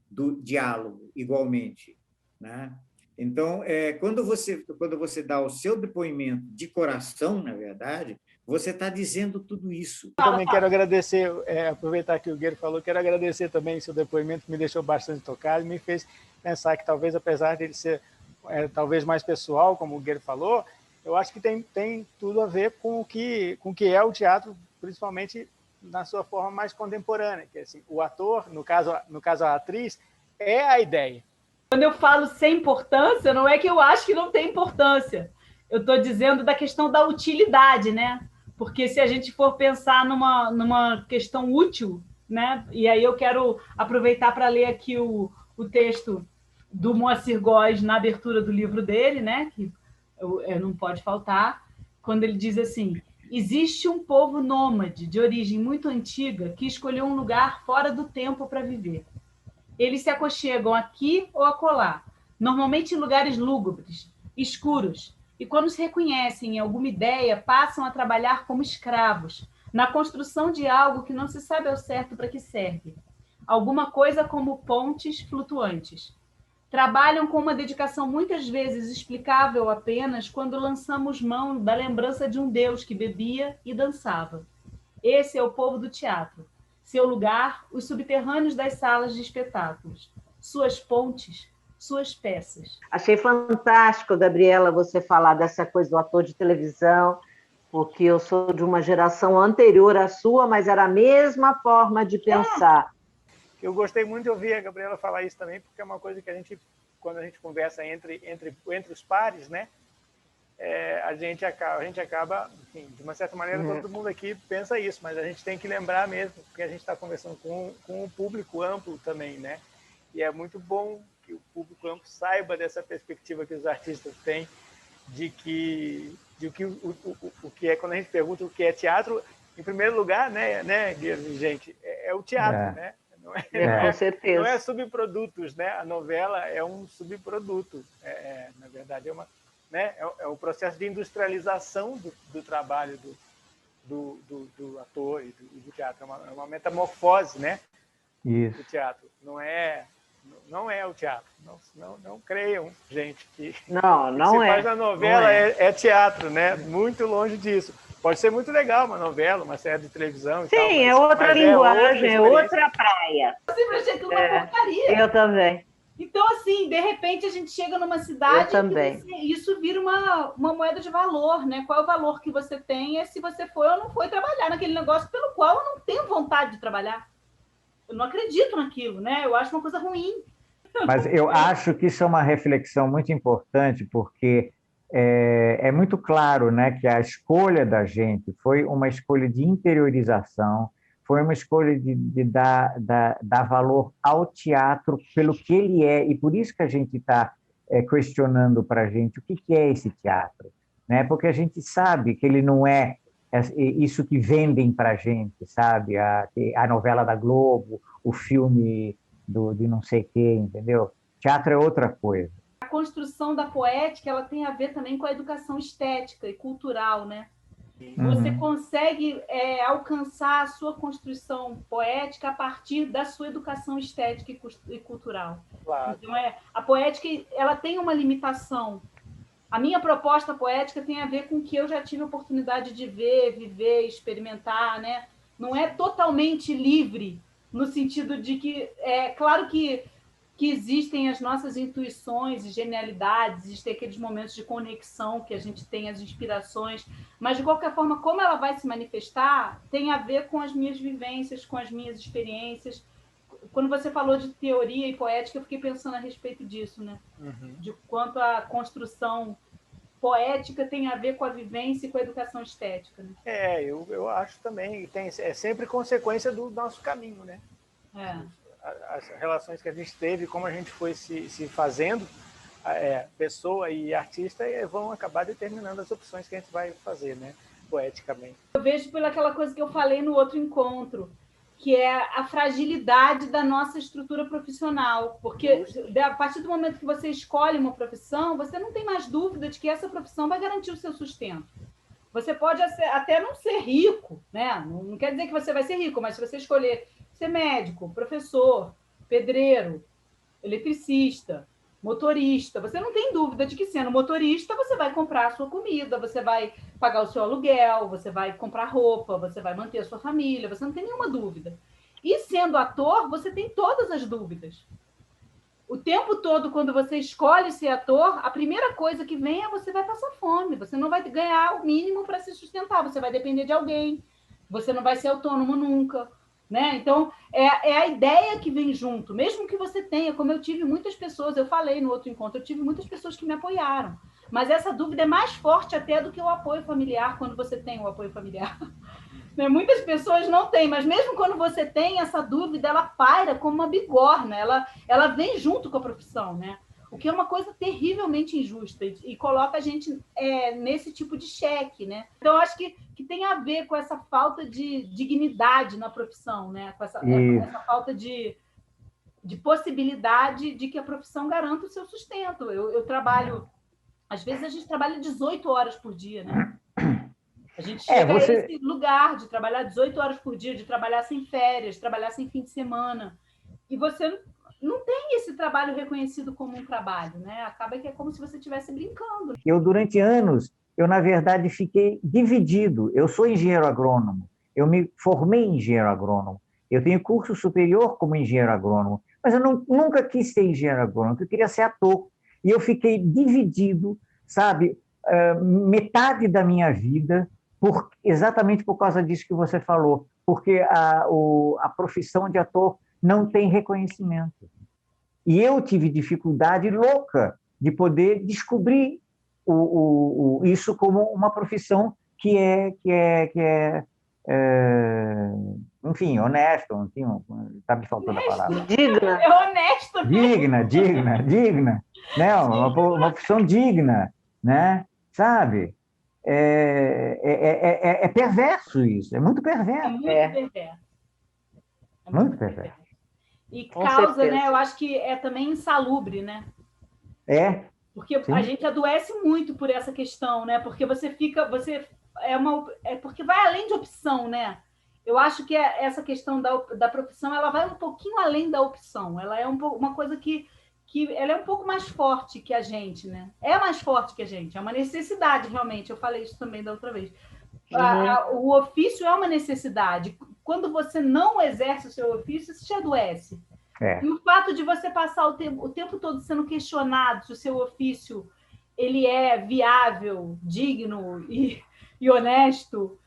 do diálogo, igualmente, né? Então, quando você dá o seu depoimento de coração, na verdade, você está dizendo tudo isso. Eu também quero agradecer, aproveitar que o Guerreiro falou, quero agradecer também seu depoimento, que me deixou bastante tocado, me fez pensar que talvez, apesar de ele ser talvez mais pessoal, como o Guerreiro falou, eu acho que tem tudo a ver com o que é o teatro, principalmente na sua forma mais contemporânea, que assim, o ator, no caso a atriz, é a ideia. Quando eu falo sem importância, não é que eu acho que não tem importância. Eu estou dizendo da questão da utilidade, né? Porque se a gente for pensar numa questão útil, né? E aí eu quero aproveitar para ler aqui o texto do Moacir Góes na abertura do livro dele, né? Que não pode faltar, quando ele diz assim: existe um povo nômade de origem muito antiga que escolheu um lugar fora do tempo para viver. Eles se aconchegam aqui ou acolá, normalmente em lugares lúgubres, escuros, e quando se reconhecem em alguma ideia, passam a trabalhar como escravos, na construção de algo que não se sabe ao certo para que serve. Alguma coisa como pontes flutuantes. Trabalham com uma dedicação muitas vezes explicável apenas quando lançamos mão da lembrança de um Deus que bebia e dançava. Esse é o povo do teatro. Seu lugar, os subterrâneos das salas de espetáculos. Suas pontes, suas peças. Achei fantástico, Gabriela, você falar dessa coisa do ator de televisão, porque eu sou de uma geração anterior à sua, mas era a mesma forma de pensar. Eu gostei muito de ouvir a Gabriela falar isso também, porque é uma coisa que quando a gente conversa entre os pares, né? A gente acaba, enfim, de uma certa maneira, todo mundo aqui pensa isso, mas a gente tem que lembrar mesmo, porque a gente está conversando com um público amplo também, né? E é muito bom que o público amplo saiba dessa perspectiva que os artistas têm de que o que é, quando a gente pergunta o que é teatro, em primeiro lugar, né, gente, é o teatro, né? Com certeza. Não é subprodutos, né? A novela é um subproduto, na verdade é o processo de industrialização do trabalho do ator e do teatro. É uma metamorfose, né? Isso. Do teatro. Não é o teatro. Não creiam, gente, que não se faz a novela é teatro, né? Muito longe disso. Pode ser muito legal uma novela, uma série de televisão. Sim, e tal, é outra linguagem, é outra praia. Eu sempre achei aquilo uma porcaria. Eu também. Então, assim, de repente a gente chega numa cidade e isso vira uma moeda de valor, né? Qual é o valor que você tem se você foi ou não foi trabalhar naquele negócio pelo qual eu não tenho vontade de trabalhar. Eu não acredito naquilo, né? Eu acho uma coisa ruim. Mas eu acho que isso é uma reflexão muito importante, porque é muito claro, né, que a escolha da gente foi uma escolha de interiorização, foi uma escolha de dar valor ao teatro pelo que ele é, e por isso que a gente está questionando para a gente o que é esse teatro, né? Porque a gente sabe que ele não é isso que vendem para a gente, sabe? A novela da Globo, o filme de não sei quem, entendeu? Teatro é outra coisa. A construção da poética, ela tem a ver também com a educação estética e cultural, né? Você consegue alcançar a sua construção poética a partir da sua educação estética e cultural. Claro. Então, a poética, ela tem uma limitação. A minha proposta poética tem a ver com o que eu já tive a oportunidade de ver, viver, experimentar, né? Não é totalmente livre, no sentido de que, claro que existem as nossas intuições e genialidades, existem aqueles momentos de conexão que a gente tem, as inspirações, mas, de qualquer forma, como ela vai se manifestar, tem a ver com as minhas vivências, com as minhas experiências. Quando você falou de teoria e poética, eu fiquei pensando a respeito disso, né? De quanto a construção poética tem a ver com a vivência e com a educação estética. Né? Eu acho também. É sempre consequência do nosso caminho, né? As relações que a gente teve, como a gente foi se fazendo, pessoa e artista, vão acabar determinando as opções que a gente vai fazer, né? Poeticamente. Eu vejo pelaquela coisa que eu falei no outro encontro, que é a fragilidade da nossa estrutura profissional, porque a partir do momento que você escolhe uma profissão, você não tem mais dúvida de que essa profissão vai garantir o seu sustento. Você pode até não ser rico, né? Não quer dizer que você vai ser rico, mas se você escolher ser médico, professor, pedreiro, eletricista, motorista, você não tem dúvida de que, sendo motorista, você vai comprar a sua comida, você vai pagar o seu aluguel, você vai comprar roupa, você vai manter a sua família, você não tem nenhuma dúvida. E sendo ator, você tem todas as dúvidas. O tempo todo, quando você escolhe ser ator, a primeira coisa que vem é você vai passar fome, você não vai ganhar o mínimo para se sustentar, você vai depender de alguém, você não vai ser autônomo nunca, né? Então, é a ideia que vem junto, mesmo que você tenha, como eu tive muitas pessoas, eu falei no outro encontro, eu tive muitas pessoas que me apoiaram, mas essa dúvida é mais forte até do que o apoio familiar, quando você tem o apoio familiar. Muitas pessoas não têm, mas mesmo quando você tem essa dúvida, ela paira como uma bigorna, ela vem junto com a profissão, né? O que é uma coisa terrivelmente injusta e coloca a gente nesse tipo de cheque, né? Então, eu acho que tem a ver com essa falta de dignidade na profissão, né? Com essa falta de possibilidade de que a profissão garanta o seu sustento. Eu trabalho, às vezes a gente trabalha 18 horas por dia, né? A gente chega a esse lugar de trabalhar 18 horas por dia, de trabalhar sem férias, de trabalhar sem fim de semana. E você não tem esse trabalho reconhecido como um trabalho, né? Acaba que é como se você estivesse brincando. Durante anos, na verdade, fiquei dividido. Eu sou engenheiro agrônomo, eu me formei em engenheiro agrônomo, eu tenho curso superior como engenheiro agrônomo, mas eu nunca quis ser engenheiro agrônomo, eu queria ser ator. E eu fiquei dividido, sabe, metade da minha vida, exatamente por causa disso que você falou, porque a profissão de ator não tem reconhecimento. E eu tive dificuldade louca de poder descobrir isso como uma profissão que enfim, honesto, enfim, está me faltando a palavra. Digna. É honesto. Digna, né? Uma profissão digna, né? Sabe? É perverso isso, é muito perverso. É muito perverso. Muito perverso. E causa, né? Eu acho que é também insalubre, né? Porque sim. A gente adoece muito por essa questão, né? Porque você fica, porque vai além de opção, né? Eu acho que essa questão da profissão, ela vai um pouquinho além da opção. Ela é uma coisa que ela é um pouco mais forte que a gente, né? É mais forte que a gente, é uma necessidade, realmente. Eu falei isso também da outra vez. O ofício é uma necessidade. Quando você não exerce o seu ofício, você te adoece. E o fato de você passar o tempo todo sendo questionado se o seu ofício ele é viável, digno e honesto,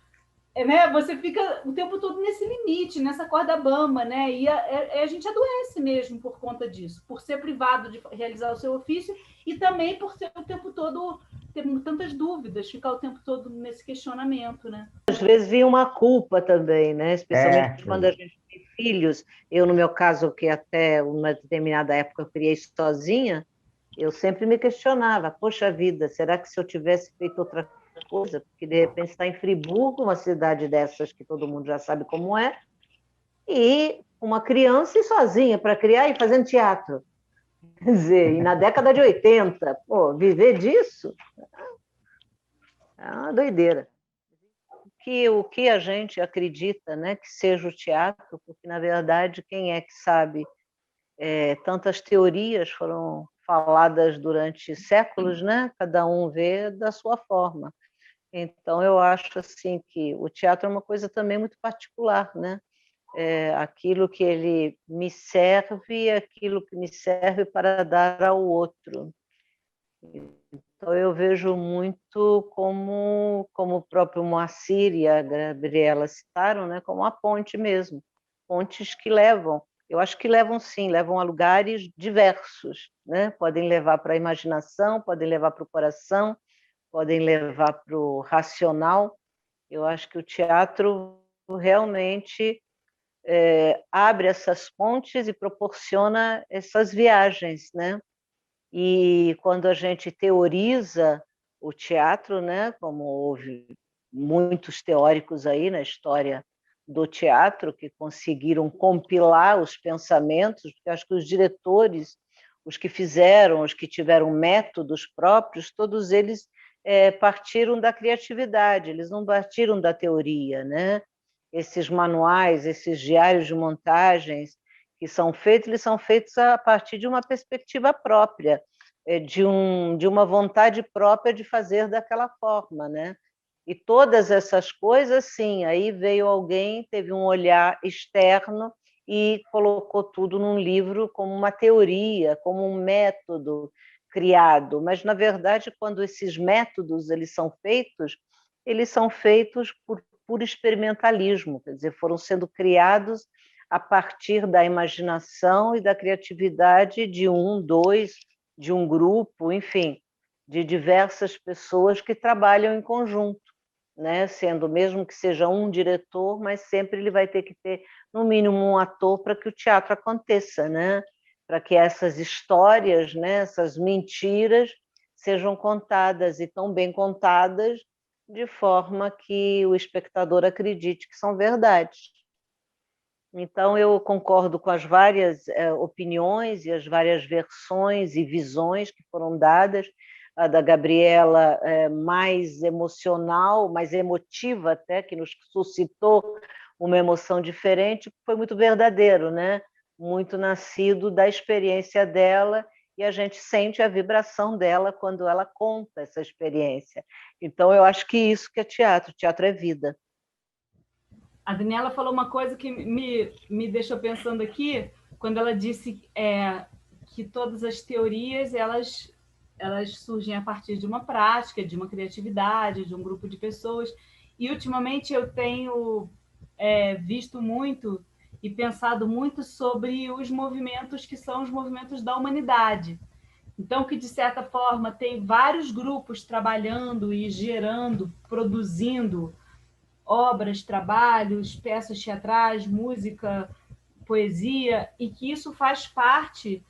né? Você fica o tempo todo nesse limite, nessa corda bamba, né? E a gente adoece mesmo por conta disso, por ser privado de realizar o seu ofício e também por ser o tempo todo ter tantas dúvidas, ficar o tempo todo nesse questionamento, né? Às vezes vinha uma culpa também, né? Especialmente quando a gente tem filhos. Eu, no meu caso, que até uma determinada época eu criei sozinha, eu sempre me questionava, poxa vida, será que se eu tivesse feito outra coisa, porque de repente está em Friburgo, uma cidade dessas que todo mundo já sabe como é, e uma criança e sozinha para criar e fazendo teatro. Quer dizer, e na década de 80, pô, viver disso é uma doideira. O que a gente acredita, né, que seja o teatro, porque, na verdade, quem é que sabe? Tantas teorias foram faladas durante séculos, né? Cada um vê da sua forma. Então, eu acho assim que o teatro é uma coisa também muito particular, né? Aquilo que ele me serve, aquilo que me serve para dar ao outro. Então, eu vejo muito como o próprio Moacir e a Gabriela citaram, né? Como a ponte mesmo, pontes que levam. Eu acho que levam sim, levam a lugares diversos, né? Podem levar para a imaginação, podem levar para o coração, podem levar para o racional. Eu acho que o teatro realmente abre essas pontes e proporciona essas viagens, né? E quando a gente teoriza o teatro, né, como houve muitos teóricos aí na história do teatro que conseguiram compilar os pensamentos, porque acho que os diretores, os que fizeram, os que tiveram métodos próprios, todos eles partiram da criatividade, eles não partiram da teoria, né? Esses manuais, esses diários de montagens que são feitos, eles são feitos a partir de uma perspectiva própria, de uma vontade própria de fazer daquela forma, né? E todas essas coisas, sim, aí veio alguém, teve um olhar externo e colocou tudo num livro como uma teoria, como um método criado. Mas, na verdade, quando esses métodos eles são feitos por experimentalismo, quer dizer, foram sendo criados a partir da imaginação e da criatividade de um, dois, de um grupo, enfim, de diversas pessoas que trabalham em conjunto, né? Sendo mesmo que seja um diretor, mas sempre ele vai ter que ter, no mínimo, um ator para que o teatro aconteça, né? Para que essas histórias, né, essas mentiras, sejam contadas e tão bem contadas de forma que o espectador acredite que são verdades. Então, eu concordo com as várias opiniões e as várias versões e visões que foram dadas. A da Gabriela mais emocional, mais emotiva até, que nos suscitou uma emoção diferente, foi muito verdadeiro, né? Muito nascido da experiência dela, e a gente sente a vibração dela quando ela conta essa experiência. Então, eu acho que isso que é teatro. Teatro é vida. A Daniela falou uma coisa que me deixou pensando aqui, quando ela disse que todas as teorias elas surgem a partir de uma prática, de uma criatividade, de um grupo de pessoas. E, ultimamente, eu tenho visto muito e pensado muito sobre os movimentos que são os movimentos da humanidade. Então, que, de certa forma, tem vários grupos trabalhando e gerando, produzindo obras, trabalhos, peças teatrais, música, poesia, e que isso faz parte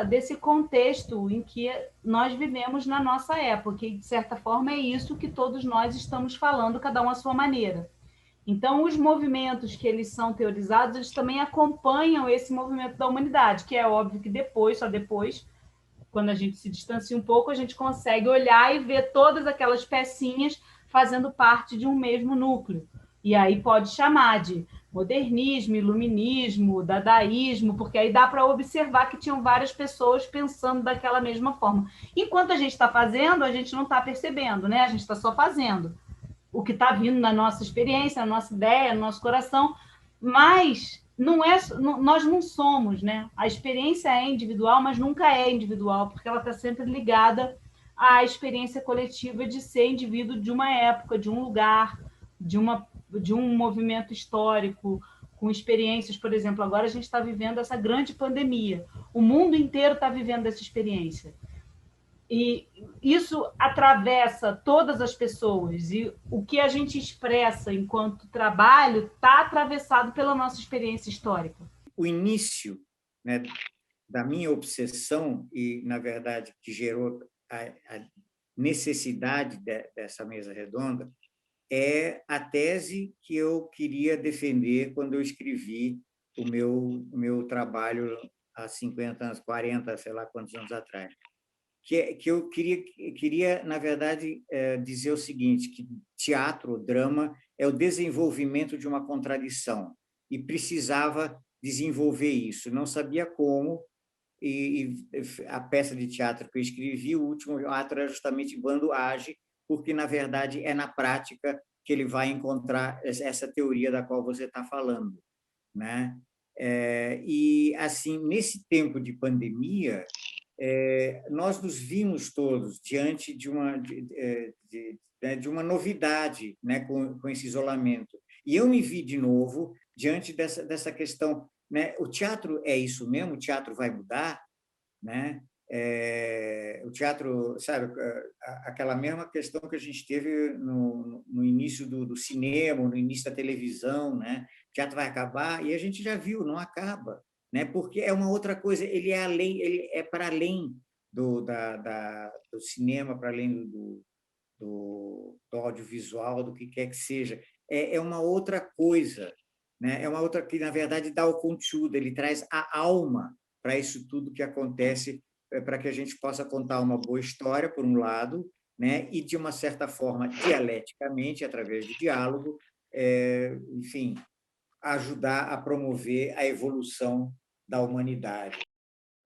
desse contexto em que nós vivemos na nossa época, e, de certa forma, é isso que todos nós estamos falando, cada um à sua maneira. Então, os movimentos que eles são teorizados, eles também acompanham esse movimento da humanidade, que é óbvio que depois, só depois, quando a gente se distancia um pouco, a gente consegue olhar e ver todas aquelas pecinhas fazendo parte de um mesmo núcleo. E aí pode chamar de modernismo, iluminismo, dadaísmo, porque aí dá para observar que tinham várias pessoas pensando daquela mesma forma. Enquanto a gente está fazendo, a gente não está percebendo, né? A gente está só fazendo o que está vindo na nossa experiência, na nossa ideia, no nosso coração, mas nós não somos, né? A experiência é individual, mas nunca é individual, porque ela está sempre ligada à experiência coletiva de ser indivíduo de uma época, de um lugar, de um movimento histórico, com experiências. Por exemplo, agora a gente está vivendo essa grande pandemia. O mundo inteiro está vivendo essa experiência. E isso atravessa todas as pessoas, e o que a gente expressa enquanto trabalho está atravessado pela nossa experiência histórica. O início, né, da minha obsessão, e, na verdade, que gerou a necessidade dessa mesa redonda, é a tese que eu queria defender quando eu escrevi o meu trabalho há 50 anos, 40, sei lá quantos anos atrás. Que eu queria, na verdade, dizer o seguinte, que teatro, drama, é o desenvolvimento de uma contradição, e precisava desenvolver isso. Não sabia como, e a peça de teatro que eu escrevi, o último ato, era justamente Bando Age, porque, na verdade, é na prática que ele vai encontrar essa teoria da qual você está falando, né? E, assim, nesse tempo de pandemia, nós nos vimos todos diante de uma novidade, né, com esse isolamento. E eu me vi de novo diante dessa questão, né? O teatro é isso mesmo? O teatro vai mudar, né? O teatro, sabe, aquela mesma questão que a gente teve no início do cinema, no início da televisão, né? O teatro vai acabar, e a gente já viu, não acaba, né? Porque é uma outra coisa, ele é para além do cinema, para além do audiovisual, do que quer que seja. É uma outra coisa, né? É uma outra que, na verdade, dá o conteúdo, ele traz a alma para isso tudo que acontece, para que a gente possa contar uma boa história, por um lado, né? E, de uma certa forma, dialeticamente, através de diálogo, enfim, ajudar a promover a evolução da humanidade.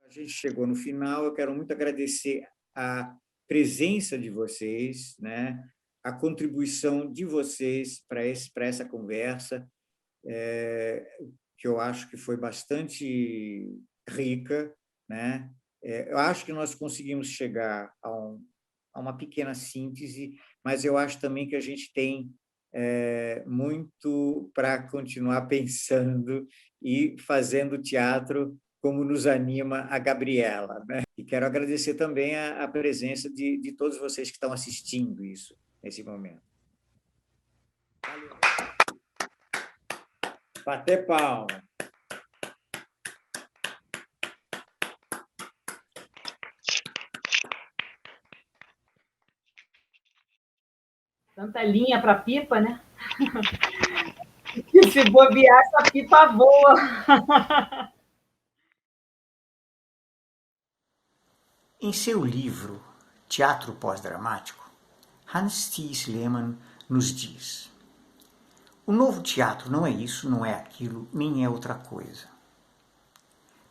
A gente chegou no final, eu quero muito agradecer a presença de vocês, né? A contribuição de vocês para essa conversa, que eu acho que foi bastante rica, né? Eu acho que nós conseguimos chegar a uma pequena síntese, mas eu acho também que a gente tem muito para continuar pensando e fazendo teatro como nos anima a Gabriela, né? E quero agradecer também a presença de todos vocês que estão assistindo isso nesse momento. Valeu. Bater palma. Tanta linha para pipa, né? E se bobear, essa pipa voa. Em seu livro Teatro Pós-Dramático, Hans Thies Lehmann nos diz: o novo teatro não é isso, não é aquilo, nem é outra coisa.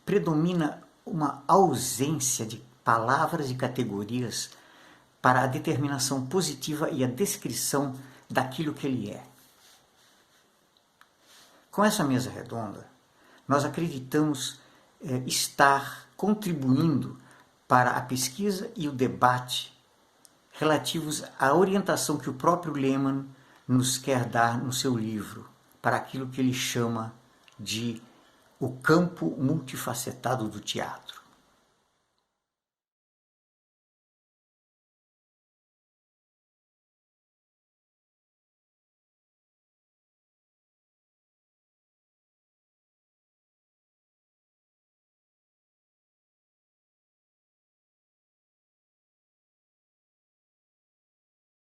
Predomina uma ausência de palavras e categorias para a determinação positiva e a descrição daquilo que ele é. Com essa mesa redonda, nós acreditamos estar contribuindo para a pesquisa e o debate relativos à orientação que o próprio Lehmann nos quer dar no seu livro, para aquilo que ele chama de o campo multifacetado do teatro.